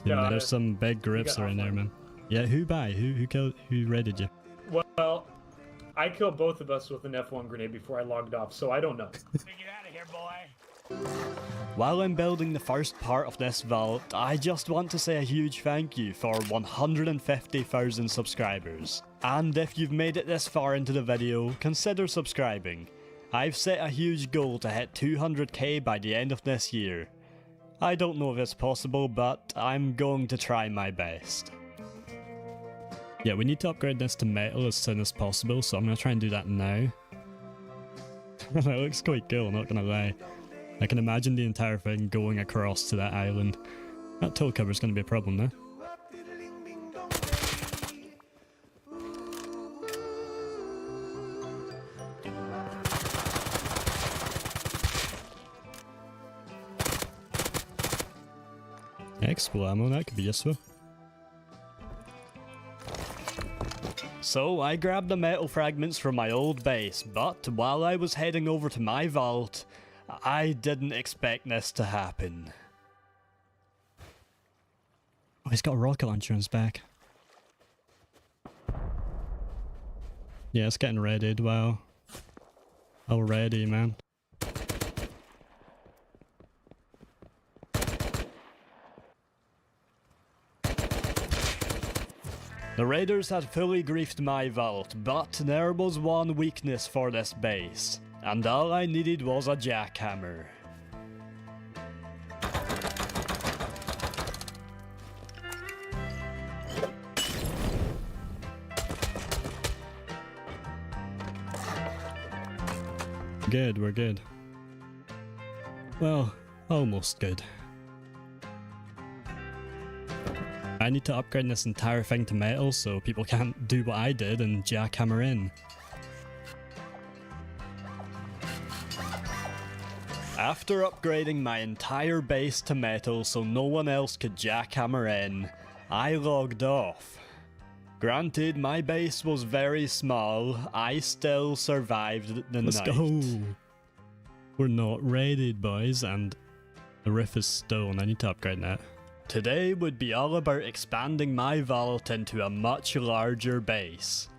Yeah, No, there's some big grips got around there, offline. man. Yeah, who by? Who killed? Who raided you? Well, I killed both of us with an F1 grenade before I logged off, so I don't know. Get out of here, boy. While I'm building the first part of this vault, I just want to say a huge thank you for 150,000 subscribers. And if you've made it this far into the video, consider subscribing. I've set a huge goal to hit 200k by the end of this year. I don't know if it's possible, but I'm going to try my best. Yeah, we need to upgrade this to metal as soon as possible, so I'm going to try and do that now. That looks quite cool, not gonna lie. I can imagine the entire thing going across to that island. That toe cover's gonna be a problem now. Expo ammo, that could be useful. So I grabbed the metal fragments from my old base, but while I was heading over to my vault, I didn't expect this to happen. Oh, he's got a rocket launcher in his back. Yeah, it's getting readied, wow. Already, man. The raiders had fully griefed my vault, but there was one weakness for this base, and all I needed was a jackhammer. Good, we're good. Well, almost good. I need to upgrade this entire thing to metal so people can't do what I did and jackhammer in. After upgrading my entire base to metal so no one else could jackhammer in, I logged off. Granted, my base was very small, I still survived the night. Let's go! We're not raided, boys, and the roof is stone. I need to upgrade that. Today would be all about expanding my vault into a much larger base.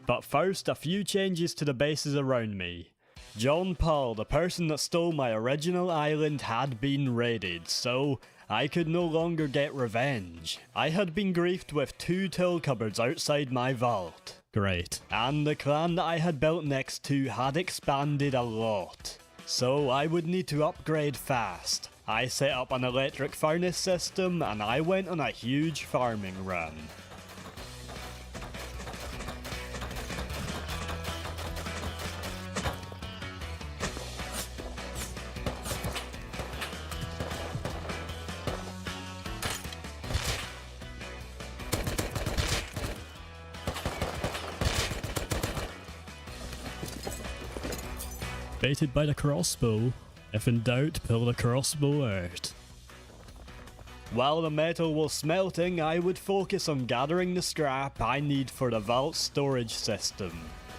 But first, a few changes to the bases around me. John Paul, the person that stole my original island, had been raided, so I could no longer get revenge. I had been griefed with 2 till cupboards outside my vault. Great. And the clan that I had built next to had expanded a lot. So I would need to upgrade fast. I set up an electric furnace system and I went on a huge farming run. Baited by the crossbow. If in doubt, pull the crossbow out. While the metal was smelting, I would focus on gathering the scrap I need for the vault storage system.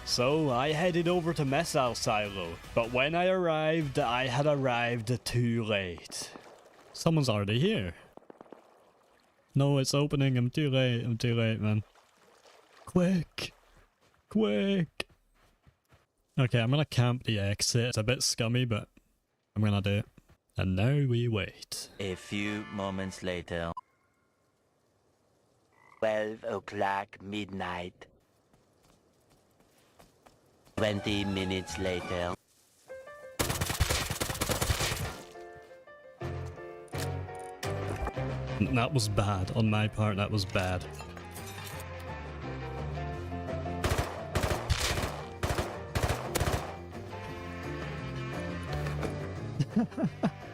So I headed over to Missile Silo, but when I arrived, I had arrived too late. Someone's already here. No, it's opening. I'm too late, man. Quick! Quick! Okay, I'm gonna camp the exit. It's a bit scummy, but I'm gonna do it. And now we wait. A few moments later. 12 o'clock midnight. 20 minutes later. That was bad. On my part, that was bad.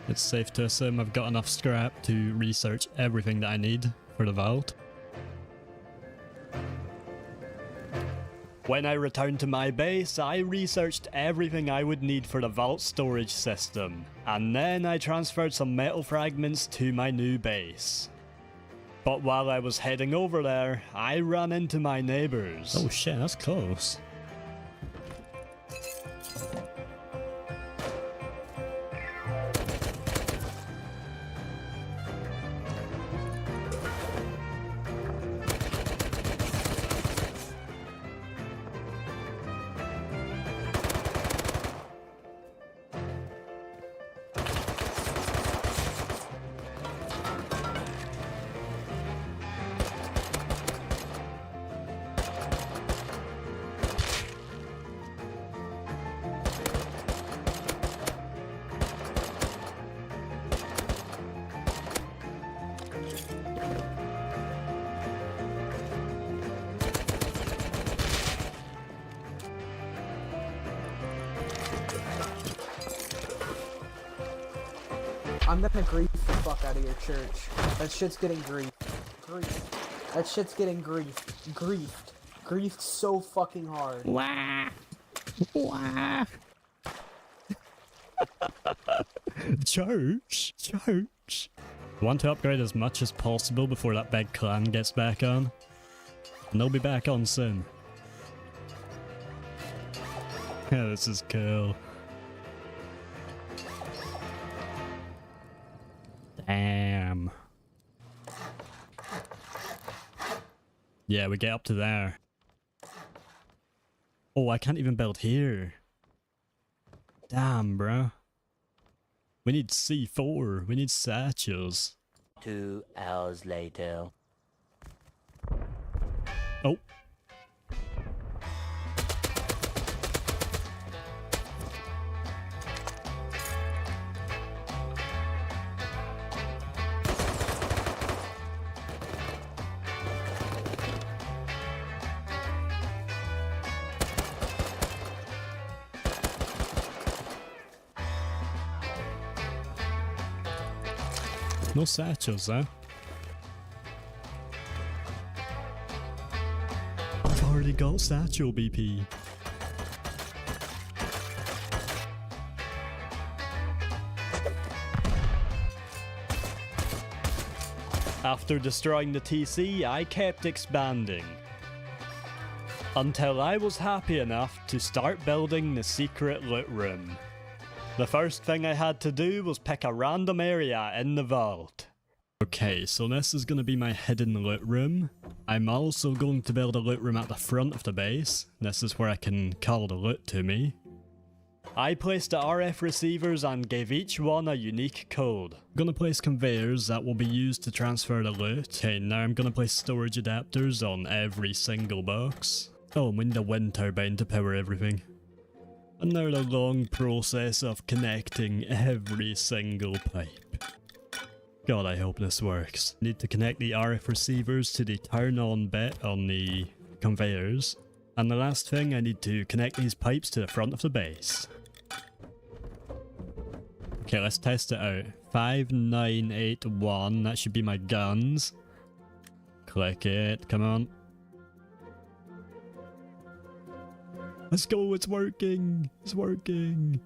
It's safe to assume I've got enough scrap to research everything that I need for the vault. When I returned to my base, I researched everything I would need for the vault storage system, and then I transferred some metal fragments to my new base. But while I was heading over there, I ran into my neighbors. Oh shit, that's close. I'm gonna grief the fuck out of your church. That shit's getting griefed. Griefed. That shit's getting griefed. Griefed. Griefed so fucking hard. Wah! Wah! Church! Church! I want to upgrade as much as possible before that big clan gets back on. And they'll be back on soon. Yeah, this is cool. Damn. Yeah, we get up to there. Oh, I can't even build here. Damn, bro. We need C4. We need satchels. 2 hours later. Oh. No satchels, huh? I've already got satchel BP. After destroying the TC, I kept expanding. Until I was happy enough to start building the secret loot room. The first thing I had to do was pick a random area in the vault. Okay, so this is going to be my hidden loot room. I'm also going to build a loot room at the front of the base. This is where I can call the loot to me. I placed the RF receivers and gave each one a unique code. I'm gonna place conveyors that will be used to transfer the loot. Okay, now I'm gonna place storage adapters on every single box. Oh, and we need a wind turbine to power everything. And now the long process of connecting every single pipe. God, I hope this works. Need to connect the RF receivers to the turn on bit on the conveyors. And the last thing, I need to connect these pipes to the front of the base. Okay, let's test it out. 5981, that should be my guns. Click it, come on. Let's go, it's working! It's working!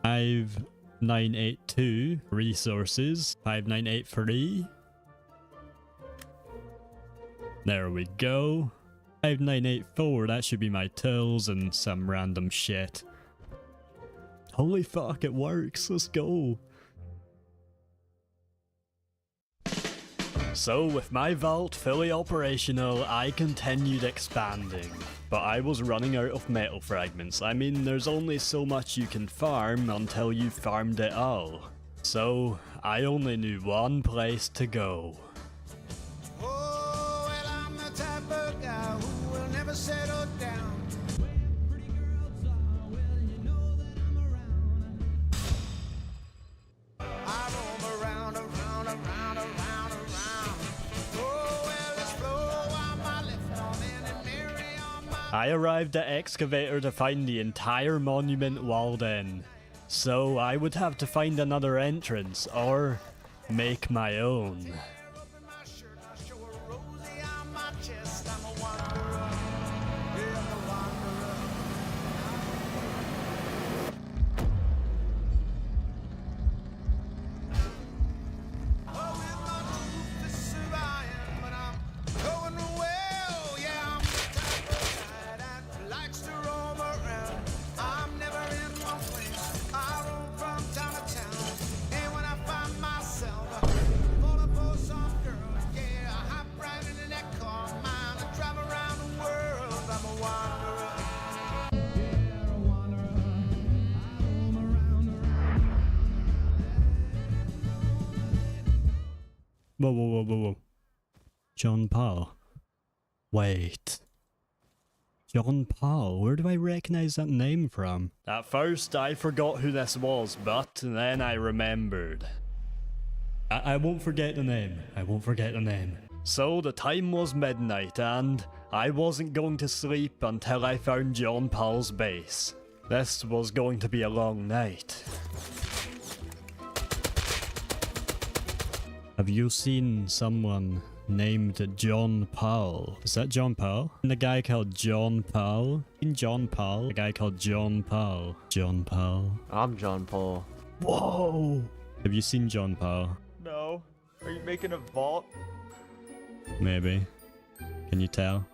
5982, resources. 5983. There we go. 5984, that should be my tools and some random shit. Holy fuck, it works, let's go. So with my vault fully operational, I continued expanding. But I was running out of metal fragments. I mean, there's only so much you can farm until you've farmed it all. So, I only knew one place to go. Oh, well, I'm the type of guy who will never settle down. I roam around, around, around, around, around. Oh, well, this flow on my left arm and Mary on my... I arrived at Excavator to find the entire monument walled in. So I would have to find another entrance, or make my own. Whoa, whoa, whoa, whoa, whoa. John Paul. Wait. John Paul, where do I recognize that name from? At first, I forgot who this was, but then I remembered. I won't forget the name. I won't forget the name. So the time was midnight, and I wasn't going to sleep until I found John Paul's base. This was going to be a long night. Have you seen someone named John Paul? Is that John Paul? And the guy called John Paul? In John Paul? A guy called John Paul. John Paul. I'm John Paul. Whoa! Have you seen John Paul? No. Are you making a vault? Maybe. Can you tell?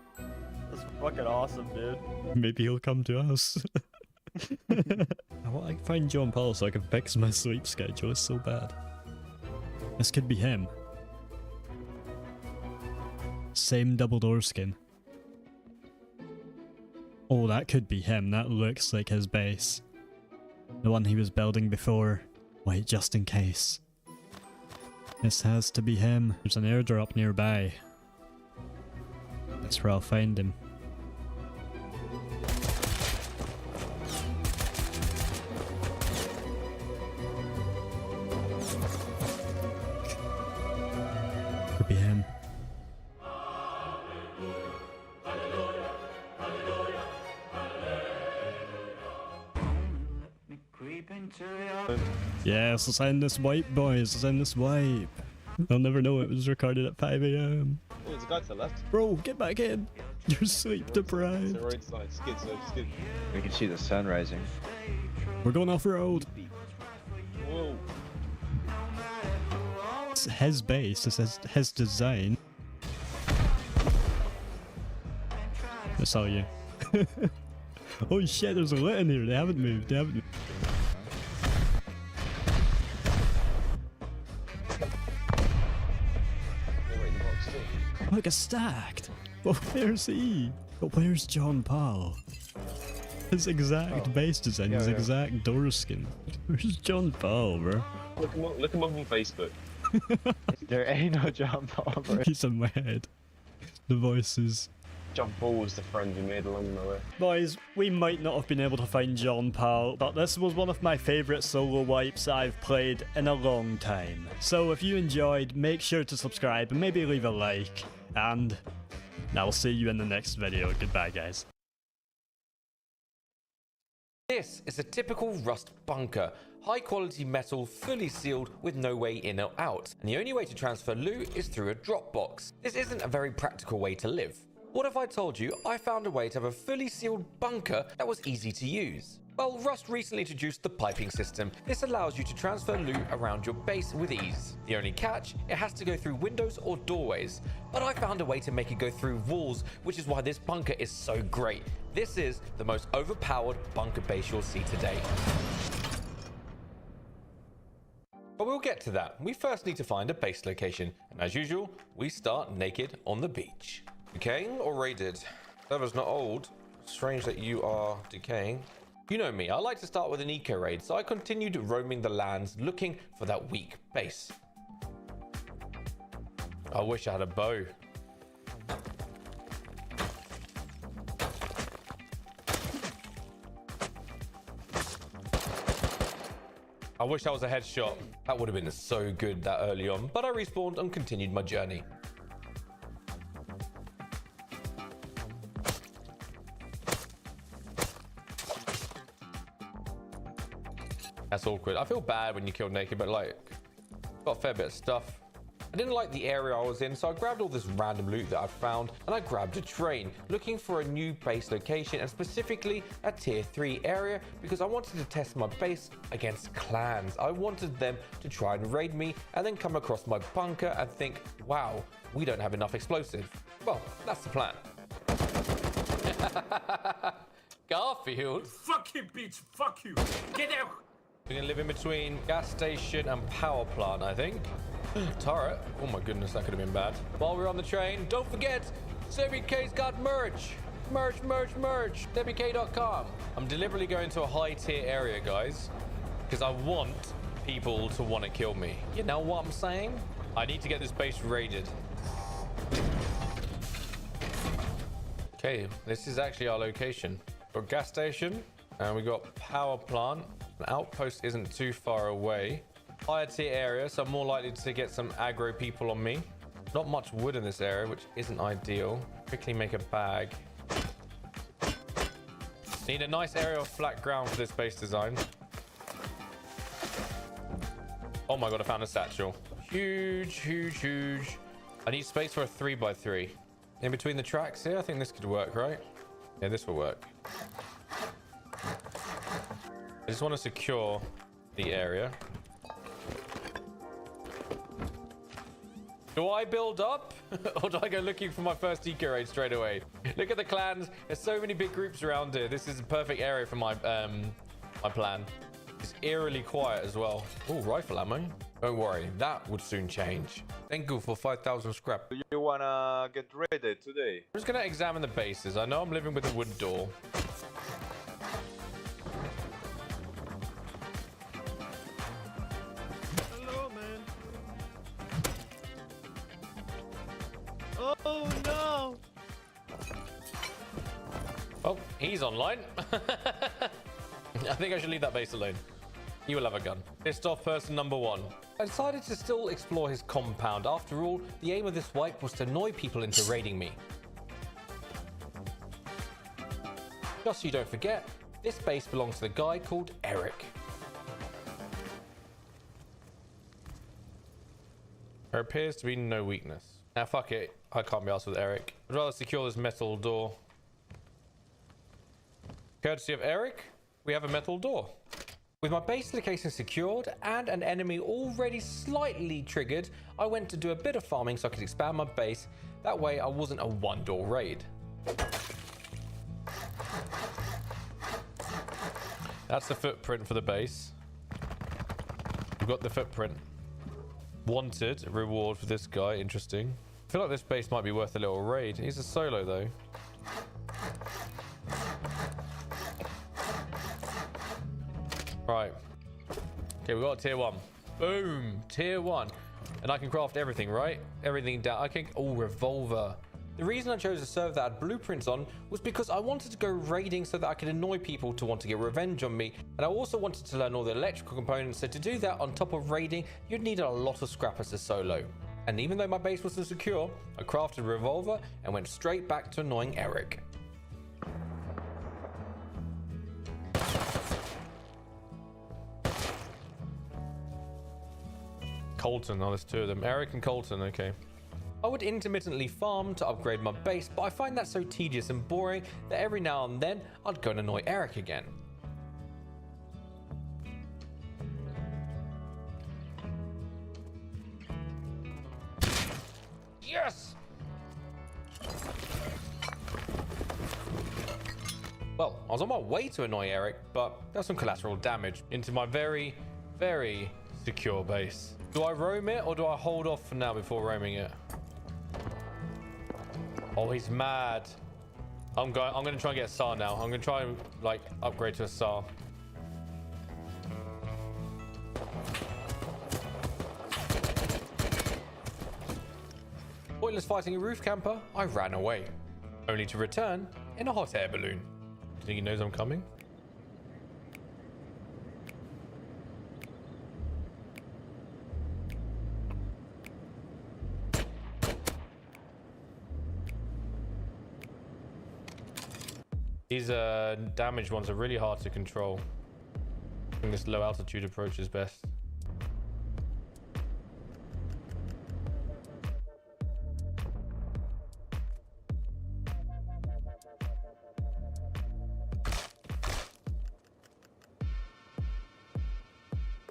That's fucking awesome, dude. Maybe he'll come to us. I want to find John Paul so I can fix my sleep schedule. It's so bad. This could be him. Same double door skin. Oh, that could be him. That looks like his base. The one he was building before. Wait, just in case. This has to be him. There's an airdrop nearby. That's where I'll find him. Could be him. Yes, let's end this wipe, boys. Let's end this wipe. I'll never know it was recorded at 5 a.m. Oh, there's a guy to the left. Bro, get back in. You're sleep deprived. Right side, skid. We can see the sun rising. We're going off road. Whoa. It's his base. It's his design. I saw you. Oh shit, there's a lit in here. They haven't moved. Look, it's stacked. Well, where's he? But where's John Paul? His exact base design, his exact door skin. Where's John Paul, bro? Look him up on Facebook. There ain't no John Paul, bro. He's in my head. The voices. John Paul was the friend we made along the way. Boys, we might not have been able to find John Paul, but this was one of my favourite solo wipes I've played in a long time. So if you enjoyed, make sure to subscribe and maybe leave a like. And I'll see you in the next video. Goodbye, guys. This is a typical Rust bunker. High quality metal, fully sealed with no way in or out. And the only way to transfer loot is through a drop box. This isn't a very practical way to live. What if I told you I found a way to have a fully sealed bunker that was easy to use? Well, Rust recently introduced the piping system. This allows you to transfer loot around your base with ease. The only catch, it has to go through windows or doorways. But I found a way to make it go through walls, which is why this bunker is so great. This is the most overpowered bunker base you'll see today. But we'll get to that. We first need to find a base location. And as usual, we start naked on the beach. Decaying or raided? Server's not old. Strange that you are decaying. You know me, I like to start with an eco raid, so I continued roaming the lands looking for that weak base. I wish I had a bow. I wish I was a headshot. That would have been so good that early on, but I respawned and continued my journey. That's awkward. I feel bad when you kill naked, but like, got a fair bit of stuff. I didn't like the area I was in, so I grabbed all this random loot that I found, and I grabbed a train, looking for a new base location, and specifically a tier 3 area, because I wanted to test my base against clans. I wanted them to try and raid me, and then come across my bunker and think, wow, we don't have enough explosive. Well, that's the plan. Garfield? Fuck you, bitch. Fuck you. Get out. We're gonna live in between gas station and power plant, I think. Turret. Oh my goodness, that could have been bad. While we're on the train, don't forget, WK's got merch. Merch. WK.com. I'm deliberately going to a high tier area, guys, because I want people to want to kill me. You know what I'm saying? I need to get this base raided. Okay, this is actually our location. We've got gas station and we got power plant. An outpost isn't too far away. Higher tier area, so I'm more likely to get some aggro people on me. Not much wood in this area, which isn't ideal. Quickly make a bag. Need a nice area of flat ground for this base design. Oh my god, I found a satchel. Huge. I need space for a 3x3. In between the tracks here, I think this could work, right? Yeah, this will work. I just want to secure the area. Do I build up or do I go looking for my first eco raid straight away? Look at the clans. There's so many big groups around here. This is a perfect area for my my plan. It's eerily quiet as well. Oh, rifle ammo. Don't worry, that would soon change. Thank you for 5,000 scrap. Do you wanna get raided today? I'm just gonna examine the bases. I know I'm living with a wood door. Oh no! Oh, he's online. I think I should leave that base alone. You will have a gun. Pissed off person number 1. I decided to still explore his compound. After all, the aim of this wipe was to annoy people into raiding me. Just so you don't forget, this base belongs to the guy called Eric. There appears to be no weakness. Now fuck it, I can't be asked with Eric. I'd rather secure this metal door. Courtesy of Eric, we have a metal door. With my base location secured and an enemy already slightly triggered, I went to do a bit of farming so I could expand my base. That way I wasn't a one-door raid. That's the footprint for the base. We've got the footprint. Wanted reward for this guy. Interesting. I feel like this base might be worth a little raid. He's a solo though. Right. Okay, we got tier 1. Boom. Tier 1. And I can craft everything, right? Everything down. I can... Oh, revolver. The reason I chose a server that had blueprints on was because I wanted to go raiding so that I could annoy people to want to get revenge on me. And I also wanted to learn all the electrical components. So to do that on top of raiding, you'd need a lot of scrap as a solo. And even though my base wasn't secure, I crafted a revolver and went straight back to annoying Eric. Colton, oh, there's two of them. Eric and Colton, okay. I would intermittently farm to upgrade my base, but I find that so tedious and boring that every now and then I'd go and annoy Eric again. Yes! Well, I was on my way to annoy Eric, but there's some collateral damage into my very, very secure base. Do I roam it or do I hold off for now before roaming it? Oh, he's mad. I'm gonna try and get a SAR now. I'm gonna try and like upgrade to a SAR. Pointless fighting a roof camper, I ran away, only to return in a hot air balloon. Do you think he knows I'm coming? These damaged ones are really hard to control. I think this low altitude approach is best.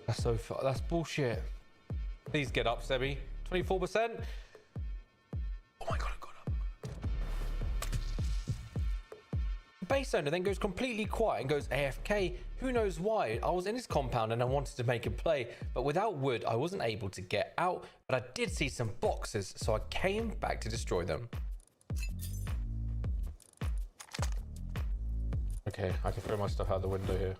That's so far. That's bullshit. Please get up, Sebi. 24%. Oh my god, it got up. The base owner then goes completely quiet and goes AFK. Who knows why? I was in his compound and I wanted to make a play, but without wood, I wasn't able to get out. But I did see some boxes, so I came back to destroy them. Okay, I can throw my stuff out the window here.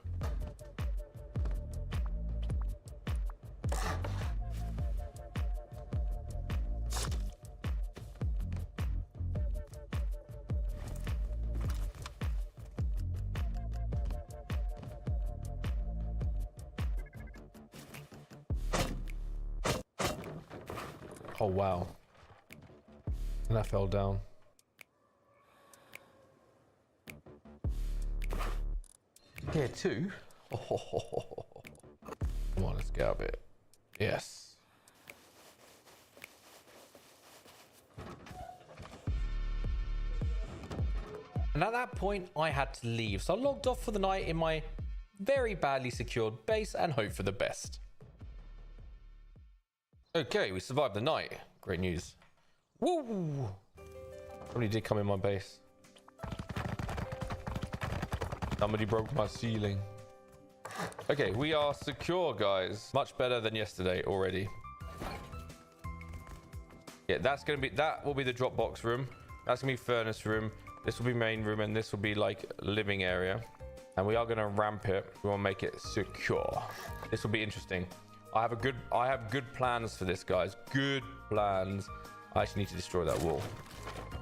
Oh wow. And that fell down. Tier 2. Oh. Come on, let's get up it. Yes. And at that point, I had to leave. So I logged off for the night in my very badly secured base and hope for the best. Okay, we survived the night. Great news. Woo! Somebody did come in my base. Somebody broke my ceiling. Okay, we are secure, guys. Much better than yesterday already. Yeah, that will be the Dropbox room. That's gonna be furnace room. This will be main room, and this will be like living area. And we are gonna ramp it. We want to make it secure. This will be interesting. I have good plans for this, guys. Good plans. I actually need to destroy that wall.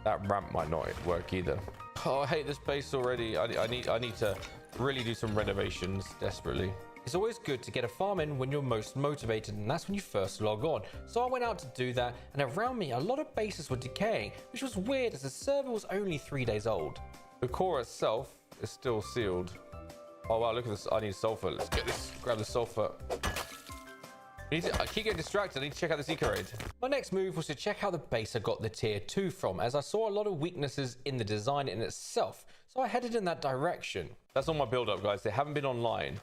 That ramp might not work either. Oh, I hate this base already. I need to really do some renovations desperately. It's always good to get a farm in when you're most motivated, and that's when you first log on. So I went out to do that, and around me, a lot of bases were decaying, which was weird as the server was only 3 days old. The core itself is still sealed. Oh wow, look at this. I need sulfur. Let's get this. Grab the sulfur. I keep getting distracted. I need to check out this eco raid. My next move was to check how the base I got the tier 2 from, as I saw a lot of weaknesses in the design in itself. So I headed in that direction. That's all my build up, guys. They haven't been online.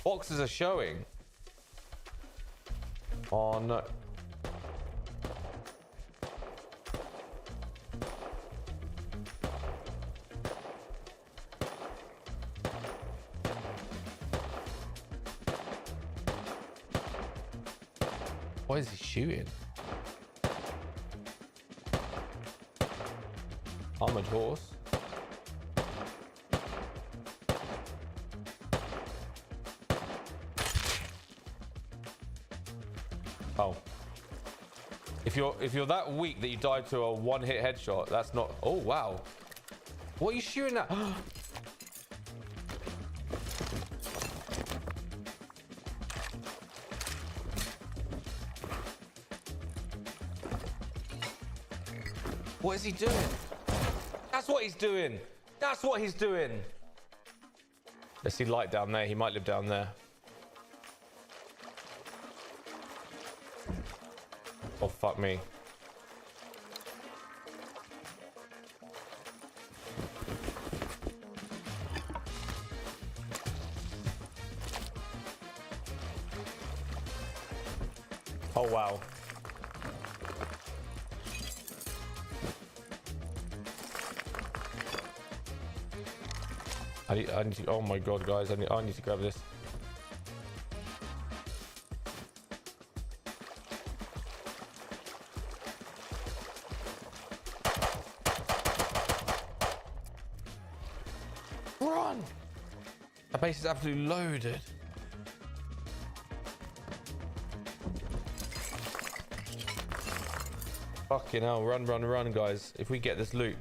Boxes are showing. Oh no. Why is he shooting? Armored horse. Oh. If you're that weak that you died to a one-hit headshot, that's not. Oh wow. What are you shooting at? What is he doing? That's what he's doing. That's what he's doing. Let's see light down there. He might live down there. Oh, fuck me. Oh, wow. I need to, oh my god, guys, I need to grab this. Run! That base is absolutely loaded. Fucking hell, run, run, run, guys. If we get this loot.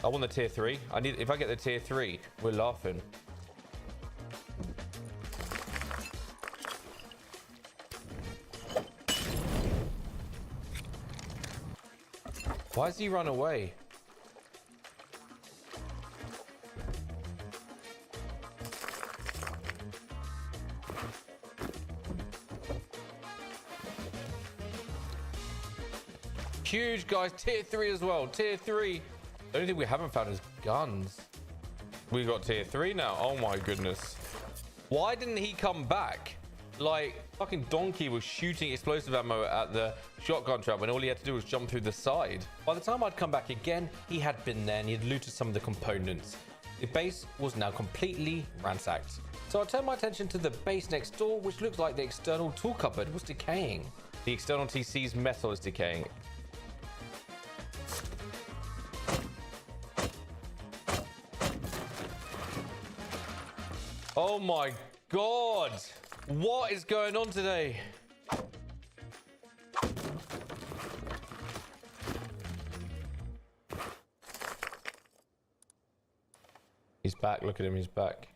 I want the tier 3. If I get the tier 3, we're laughing. Why has he run away? Huge, guys. Tier 3 as well. Tier 3. The only thing we haven't found is guns. We got tier 3 now. Oh my goodness. Why didn't he come back? Like, fucking Donkey was shooting explosive ammo at the shotgun trap when all he had to do was jump through the side. By the time I'd come back again, he had been there and he had looted some of the components. The base was now completely ransacked. So I turned my attention to the base next door, which looked like the external tool cupboard was decaying. The external TC's metal is decaying. Oh my god! What is going on today? He's back, look at him, he's back.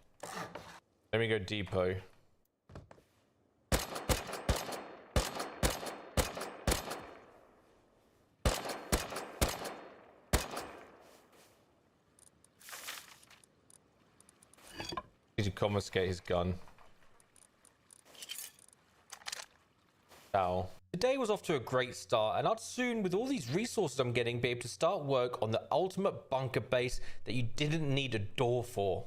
Let me go depot. Need to confiscate his gun. Ow. The day was off to a great start, and I'd soon, with all these resources I'm getting, be able to start work on the ultimate bunker base that you didn't need a door for.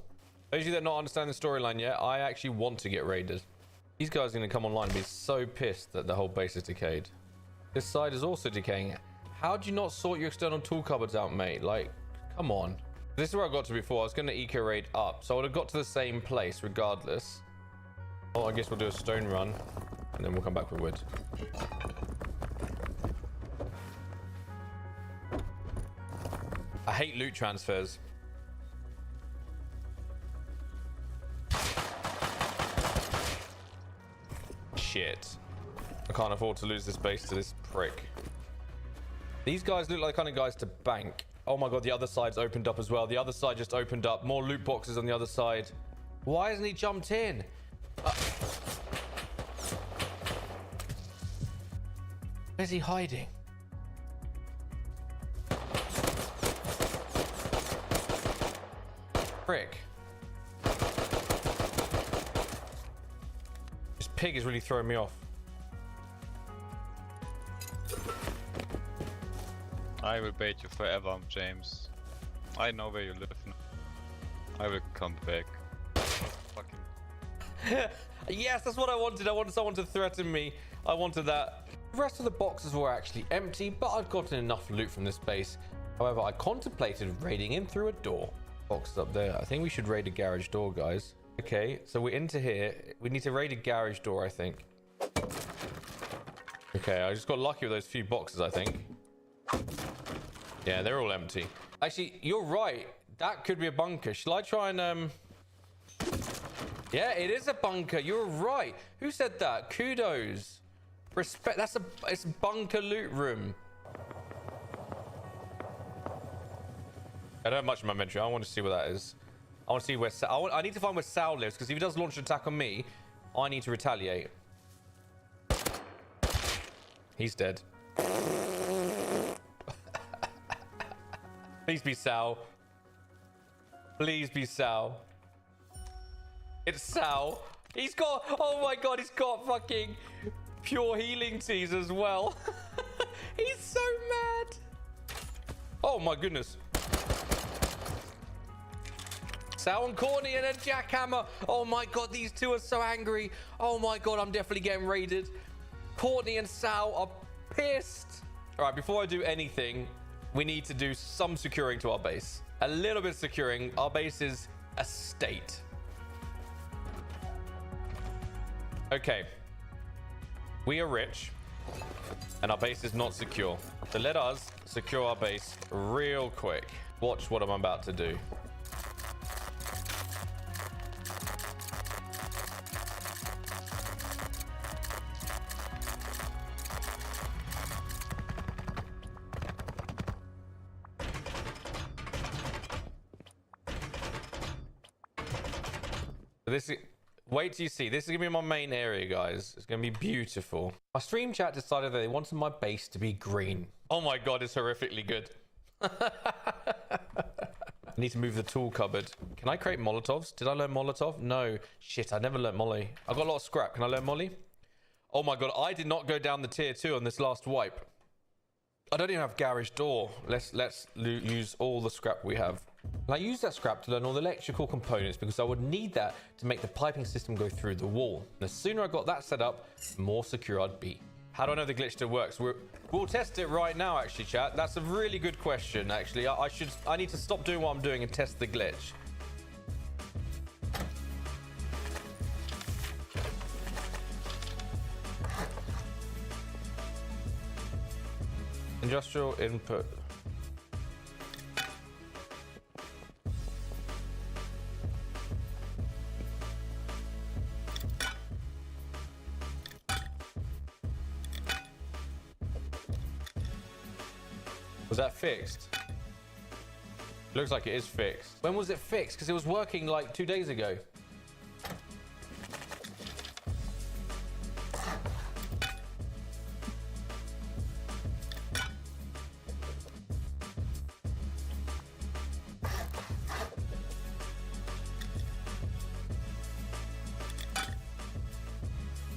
Those of you that not understand the storyline yet, I actually want to get raided. These guys are going to come online and be so pissed that the whole base is decayed. This side is also decaying. How do you not sort your external tool cupboards out, mate? Like, come on. This is where I got to before. I was going to eco raid up, so I would have got to the same place regardless. Oh, I guess we'll do a stone run, and then we'll come back with wood. I hate loot transfers. Shit. I can't afford to lose this base to this prick. These guys look like the kind of guys to bank. Oh my god, the other side's opened up as well. The other side just opened up. More loot boxes on the other side. Why hasn't he jumped in? Where's he hiding? Frick. This pig is really throwing me off. I will bait you forever, James. I know where you live now. I will come back. Fucking. Yes, that's what I wanted. I wanted someone to threaten me. I wanted that. The rest of the boxes were actually empty, but I'd gotten enough loot from this base. However, I contemplated raiding in through a door. Boxes up there. I think we should raid a garage door, guys. Okay, so we're into here. We need to raid a garage door, I think. Okay, I just got lucky with those few boxes, I think. Yeah, they're all empty. Actually, you're right. That could be a bunker. Shall I try and Yeah, it is a bunker. You're right. Who said that? Kudos. Respect. It's a bunker loot room. I don't have much in my inventory. I want to see where that is. I want to see where I need to find where Sal lives, because if he does launch an attack on me, I need to retaliate. He's dead. Please be Sal. Please be Sal. It's Sal. He's got... Oh my god, he's got fucking pure healing teas as well. He's so mad. Oh my goodness. Sal and Courtney and a jackhammer. Oh my god, these two are so angry. Oh my god, I'm definitely getting raided. Courtney and Sal are pissed. All right, before I do anything, we need to do some securing to our base. A little bit securing. Our base is a state. Okay. We are rich, and our base is not secure. So let us secure our base real quick. Watch what I'm about to do. Wait till you see. This is gonna be my main area, guys. It's gonna be beautiful. My stream chat decided that they wanted my base to be green. Oh my god, it's horrifically good. I need to move the tool cupboard. Can I create Molotovs? Did I learn Molotov? No. Shit, I never learned Molly. I got a lot of scrap. Can I learn Molly? Oh my god, I did not go down the tier 2 on this last wipe. I don't even have garage door. Let's use all the scrap we have. And I use that scrap to learn all the electrical components, because I would need that to make the piping system go through the wall. And the sooner I got that set up, the more secure I'd be. How do I know the glitch still works? We'll test it right now, actually, chat. That's a really good question, actually. I need to stop doing what I'm doing and test the glitch. Industrial input. Was that fixed? Looks like it is fixed. When was it fixed? Because it was working like 2 days ago.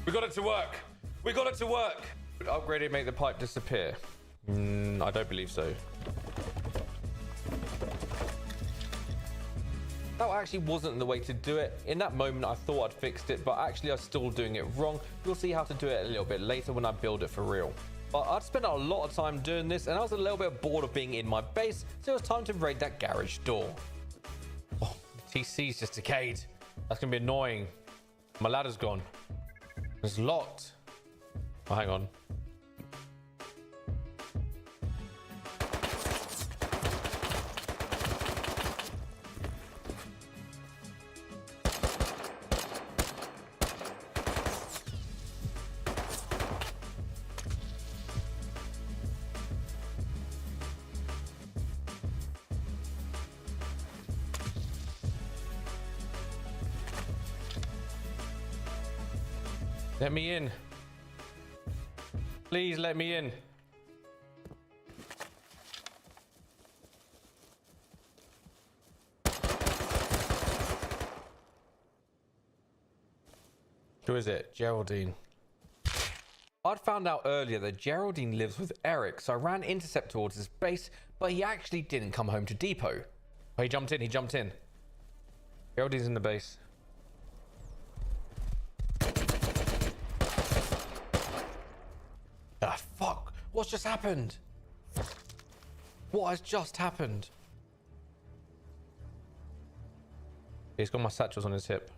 We got it to work. We got it to work. Upgrade it, make the pipe disappear. I don't believe so. That actually wasn't the way to do it. In that moment, I thought I'd fixed it, but actually I'm still doing it wrong. You'll see how to do it a little bit later when I build it for real. But I'd spent a lot of time doing this, and I was a little bit bored of being in my base, so it was time to raid that garage door. Oh, the TC's just decayed. That's gonna be annoying. My ladder's gone. It's locked. Oh, hang on. Let me in. Please let me in. Who is it? Geraldine. I'd found out earlier that Geraldine lives with Eric, so I ran intercept towards his base, but he actually didn't come home to depot. Oh, he jumped in. Geraldine's in the base. Ah, fuck. What's just happened? What has just happened? He's got my satchels on his hip.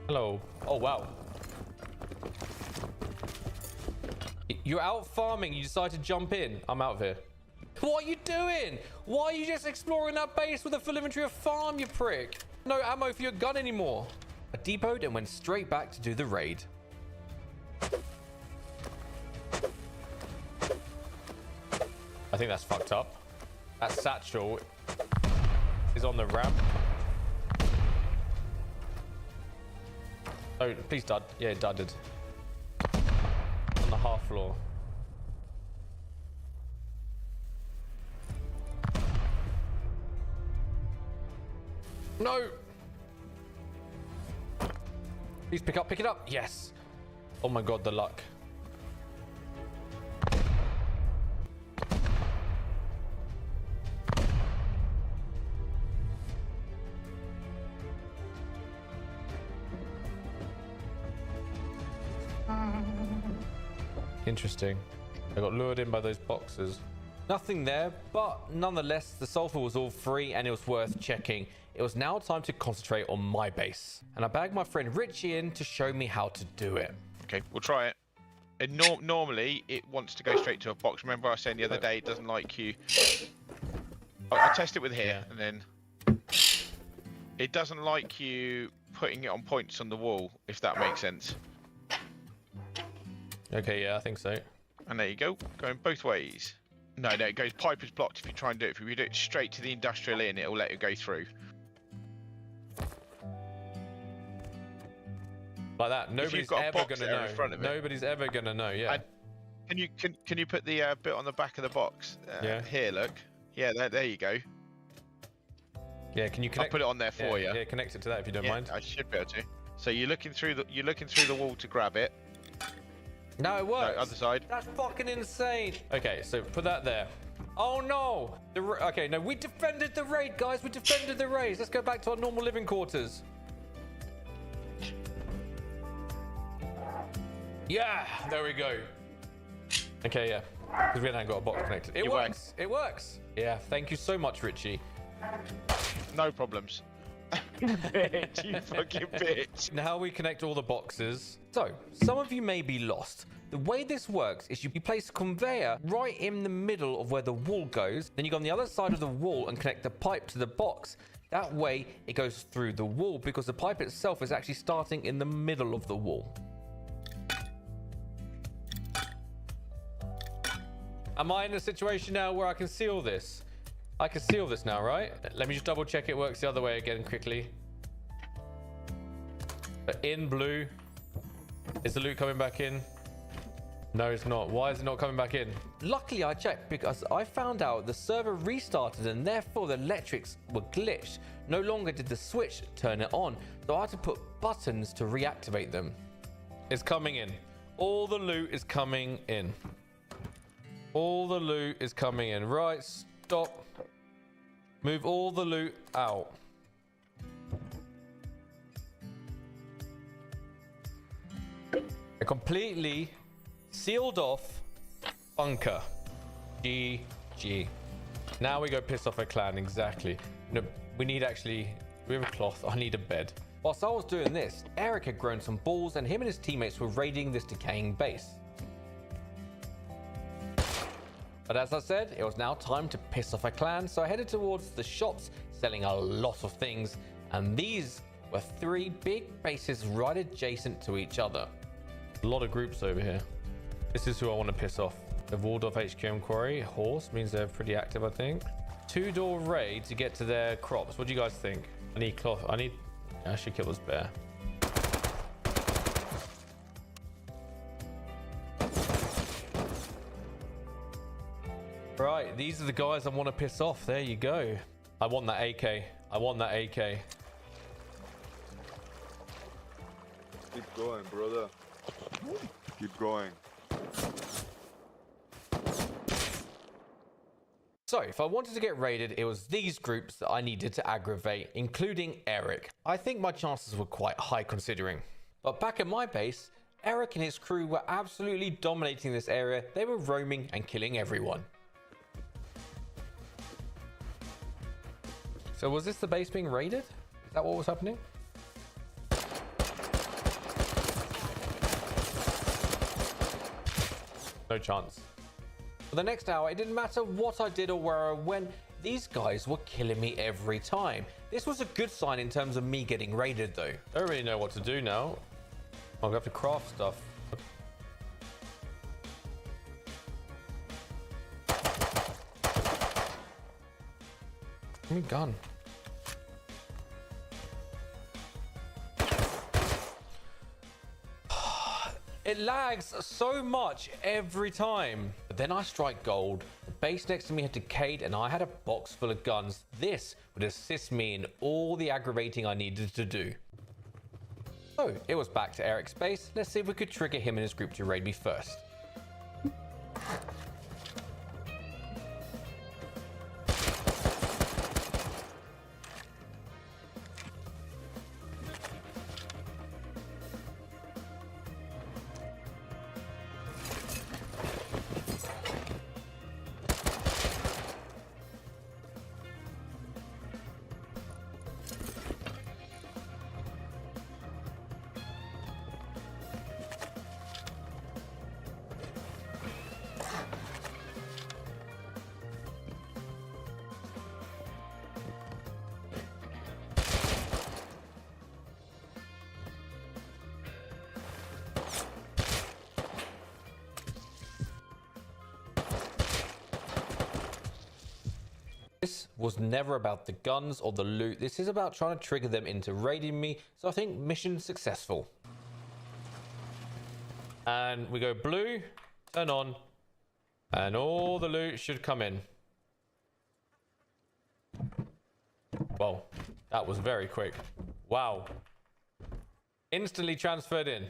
Hello. Oh, wow. You're out farming. You decide to jump in. I'm out of here. What are you doing? Why are you just exploring that base with a full inventory of farm, you prick? No ammo for your gun anymore. I depoted and went straight back to do the raid. I think that's fucked up. That satchel is on the ramp. Oh, please dud. Yeah, it dudded. On the half floor. No! Please pick it up. Yes. Oh my god, the luck. Interesting. I got lured in by those boxes. Nothing there, but nonetheless, the sulfur was all free and it was worth checking. It was now time to concentrate on my base. And I bagged my friend Richie in to show me how to do it. Okay, we'll try it. Normally, it wants to go straight to a box. Remember I was saying the other day, it doesn't like you. I'll test it with here, and then... It doesn't like you putting it on points on the wall, if that makes sense. Okay, yeah, I think so. And there you go, going both ways. No, it goes pipe is blocked if you try and do it. If you do it straight to the industrial in, it'll let it go through. Like that. Nobody's ever gonna know. Nobody's ever gonna know. Yeah. And can you put the bit on the back of the box? Yeah. Here, look. Yeah, there you go. Yeah. Can you connect? I'll put it on there for you. Yeah, connect it to that if you don't mind. I should be able to. So you're looking through the wall to grab it. No, it works. No, other side. That's fucking insane. Okay, so put that there. Oh no! Okay, no, we defended the raid, guys. We defended the raid. Let's go back to our normal living quarters. Yeah, there we go. Okay, yeah, because we haven't got a box connected. It works. It works. Yeah, thank you so much, Richie. No problems. Bitch, you fucking bitch. Now we connect all the boxes. So, some of you may be lost. The way this works is you place a conveyor right in the middle of where the wall goes. Then you go on the other side of the wall and connect the pipe to the box. That way it goes through the wall because the pipe itself is actually starting in the middle of the wall. Am I in a situation now where I can seal this? I can seal this now, right? Let me just double check it works the other way again quickly. In blue. Is the loot coming back in? No, it's not. Why is it not coming back in? Luckily, I checked because I found out the server restarted and therefore the electrics were glitched. No longer did the switch turn it on, so I had to put buttons to reactivate them. It's coming in. All the loot is coming in. All the loot is coming in. Right, stop. Move all the loot out. A completely sealed off bunker. GG. Now we go piss off a clan. Exactly. No, we have a cloth. I need a bed. Whilst I was doing this, Eric had grown some balls and him and his teammates were raiding this decaying base. But as I said, it was now time to piss off a clan, so I headed towards the shops selling a lot of things, and these were 3 big bases right adjacent to each other. A lot of groups over here. This is who I want to piss off. The Waldorf HQM quarry. Horse means they're pretty active, I think. 2-door raid to get to their crops. What do you guys think? I need cloth. I should kill this bear. Right, these are the guys I want to piss off. There you go. I want that AK. I want that AK. Keep going, brother. Keep going. So, if I wanted to get raided, it was these groups that I needed to aggravate, including Eric. I think my chances were quite high considering. But back at my base, Eric and his crew were absolutely dominating this area. They were roaming and killing everyone. So was this the base being raided? Is that what was happening? No chance. For the next hour, it didn't matter what I did or where I went, these guys were killing me every time. This was a good sign in terms of me getting raided though. I don't really know what to do now. I'll have to craft stuff. Give me a gun. It lags so much every time. But then I strike gold. The base next to me had decayed and I had a box full of guns. This would assist me in all the aggravating I needed to do. So it was back to Eric's base. Let's see if we could trigger him and his group to raid me first. This was never about the guns or the loot. This is about trying to trigger them into raiding me. So I think mission successful. And we go blue, turn on, and all the loot should come in. Well, that was very quick. Wow. Instantly transferred in.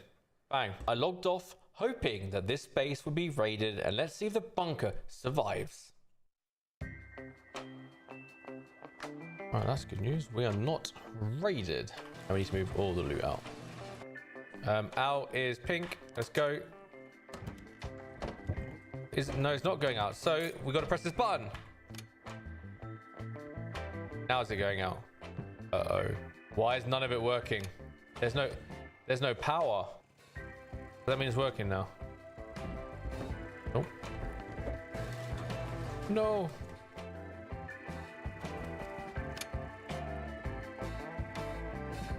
Bang. I logged off, hoping that this base would be raided, and let's see if the bunker survives. Alright, that's good news. We are not raided. And we need to move all the loot out. Out is pink. Let's go. No, it's not going out. So we've got to press this button. Now is it going out? Uh-oh. Why is none of it working? There's no power. Does that mean it's working now? Nope. No.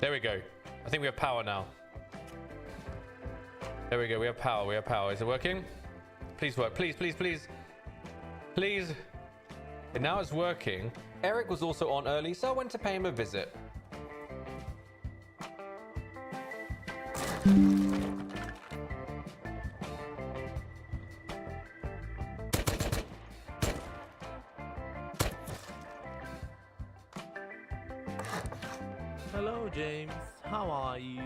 There we go. I think we have power now. There we go. We have power. We have power. Is it working? Please work. Please, please, please. Please. And now it's working. Eric was also on early, so I went to pay him a visit. Hello, James. How are you?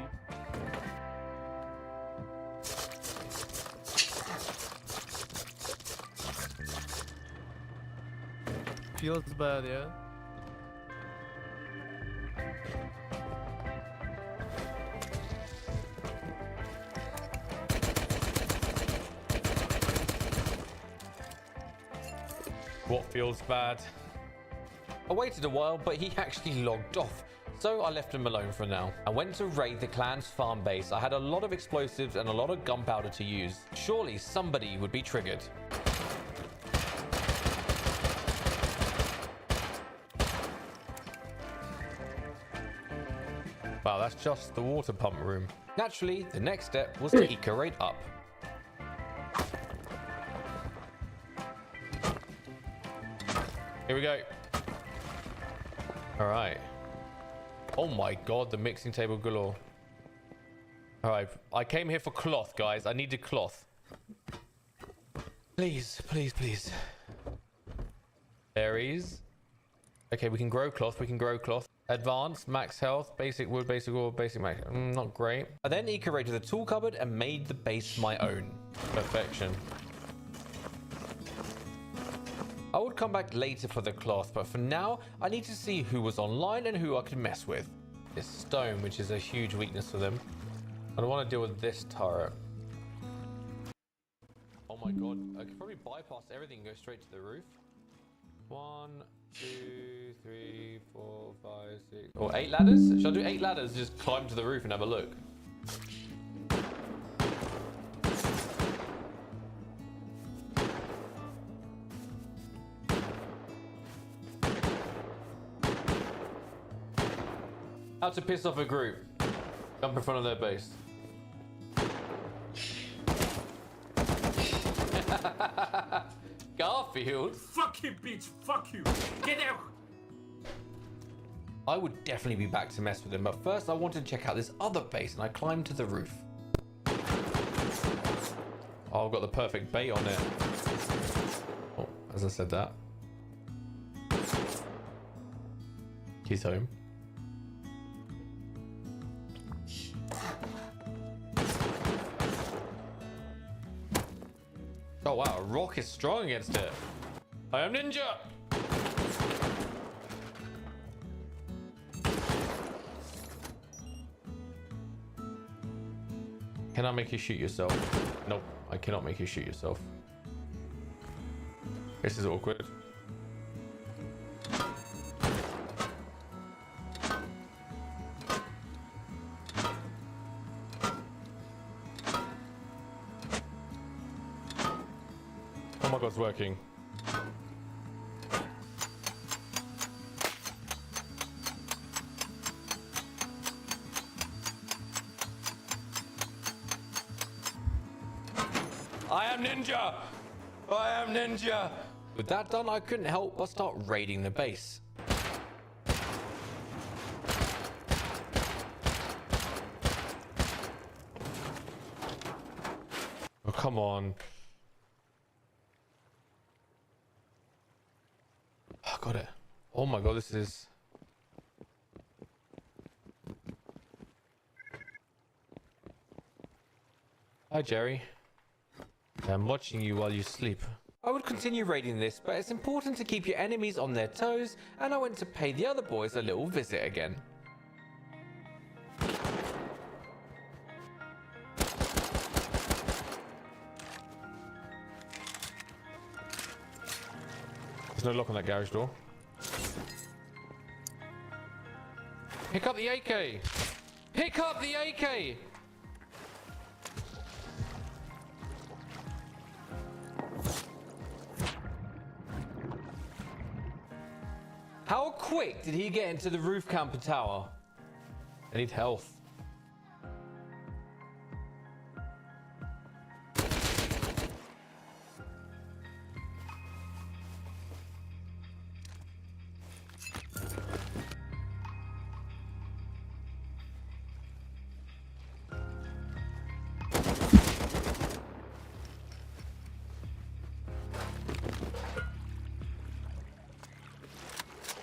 Feels bad, yeah? What feels bad? I waited a while, but he actually logged off. So I left him alone for now. I went to raid the clan's farm base. I had a lot of explosives and a lot of gunpowder to use. Surely somebody would be triggered. Wow, that's just the water pump room. Naturally, the next step was to eco-raid up. Here we go. All right. Oh my god, the mixing table galore. All right, I came here for cloth, guys. I needed cloth. Please, please, please. Berries. Okay, we can grow cloth. We can grow cloth. Advanced, max health, basic wood, basic ore, basic max. Not great. I then eco-rated the tool cupboard and made the base my own. Perfection. I would come back later for the cloth, but for now, I need to see who was online and who I could mess with. This stone, which is a huge weakness for them. I don't want to deal with this turret. Oh my god, I could probably bypass everything and go straight to the roof. 1, 2, 3, 4, 5, 6... Or 8 ladders? Should I do 8 ladders? Just climb to the roof and have a look. How to piss off a group. Jump in front of their base. Garfield? Fuck you, bitch. Fuck you. Get out. I would definitely be back to mess with him, but first I wanted to check out this other base and I climbed to the roof. Oh, I've got the perfect bait on it. Oh, as I said that. He's home. Oh wow, a rock is strong against it. I am ninja! Can I make you shoot yourself? Nope, I cannot make you shoot yourself. This is awkward. Oh my god, it's working. I am ninja! I am ninja! With that done, I couldn't help but start raiding the base. Oh, come on. I got it. Oh my god, this is... Hi, Jerry. I'm watching you while you sleep. I would continue raiding this, but it's important to keep your enemies on their toes, and I went to pay the other boys a little visit again. There's no lock on that garage door. Pick up the AK! Pick up the AK! How quick did he get into the roof camper tower? I need health.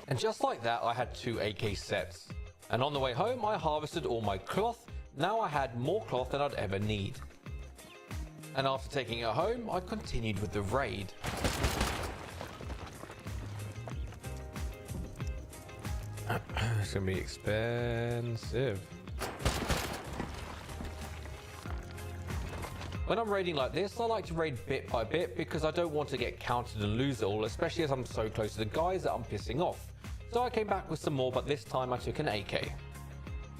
And just like that, I had 2 AK sets. And on the way home, I harvested all my cloth. Now I had more cloth than I'd ever need. And after taking it home, I continued with the raid. It's gonna be expensive. When I'm raiding like this, I like to raid bit by bit because I don't want to get counted and lose it all, especially as I'm so close to the guys that I'm pissing off. So I came back with some more, but this time I took an AK.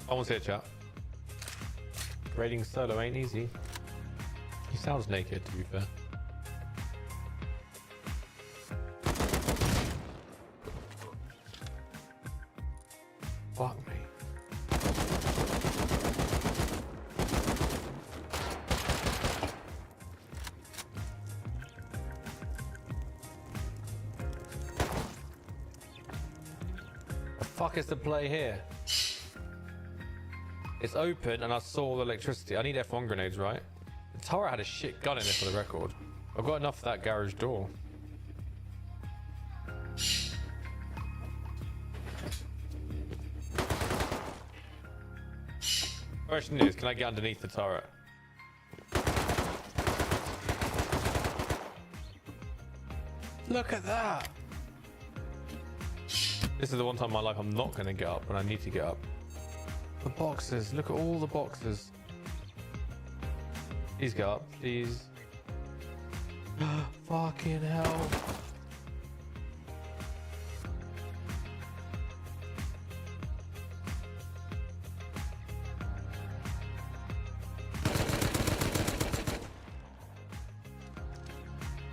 Almost here, chat. Raiding solo ain't easy. He sounds naked, to be fair. Fuck me. fuck is the play here? It's open and I saw the electricity. I need F1 grenades, right? The turret had a shit gun in it for the record. I've got enough for that garage door. Question is, can I get underneath the turret? Look at that! This is the one time in my life I'm not going to get up when I need to get up. The boxes, look at all the boxes. Please get up, please. Fucking hell.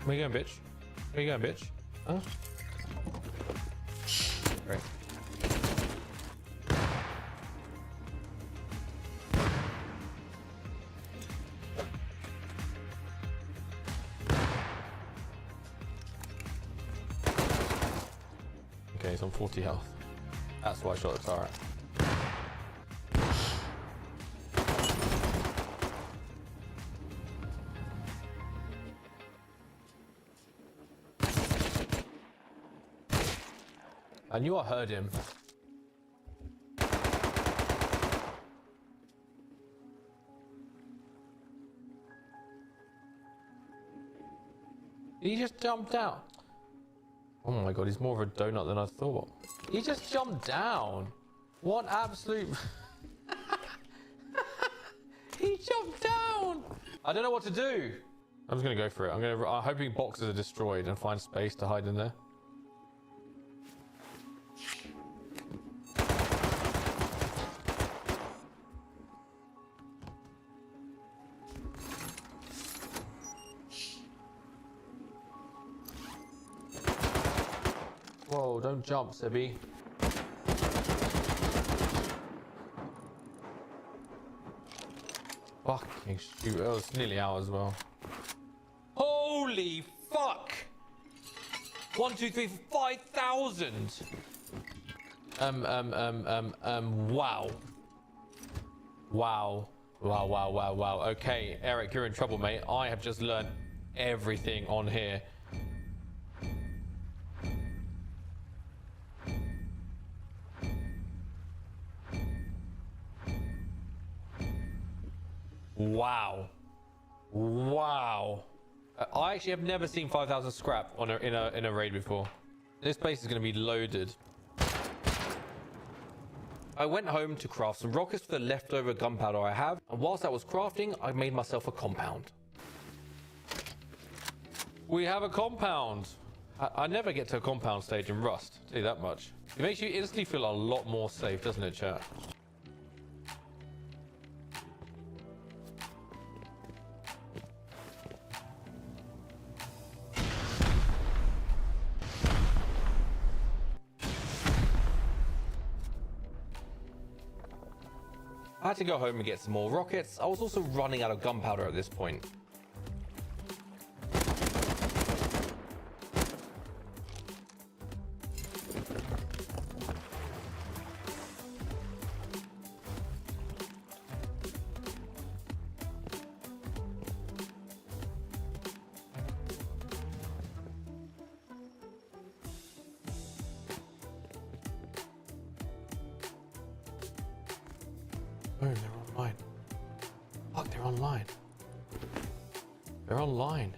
Where you going, bitch? Where you going, bitch? Huh? Great. Okay, he's on 40 health. That's why I shot the turret. I knew I heard him. He just jumped out. Oh my god, he's more of a donut than I thought. He just jumped down. What absolute... He jumped down! I don't know what to do. I'm just gonna go for it. I'm hoping boxes are destroyed and find space to hide in there. Whoa, don't jump, Sibby. Fucking shoot, it was nearly out as well. Holy fuck! 1, 2, 3, 5,000! Wow. Wow. Wow. Okay, Eric, you're in trouble, mate. I have just learned everything on here. Wow. I actually have never seen 5,000 scrap on in a raid before. This base is going to be loaded. I went home to craft some rockets for the leftover gunpowder I have, and whilst I was crafting, I made myself a compound. We have a compound. I never get to a compound stage in Rust, I'll tell you that much. It makes you instantly feel a lot more safe, doesn't it, chat? I had to go home and get some more rockets. I was also running out of gunpowder at this point. Oh, they're online. Fuck, they're online. They're online.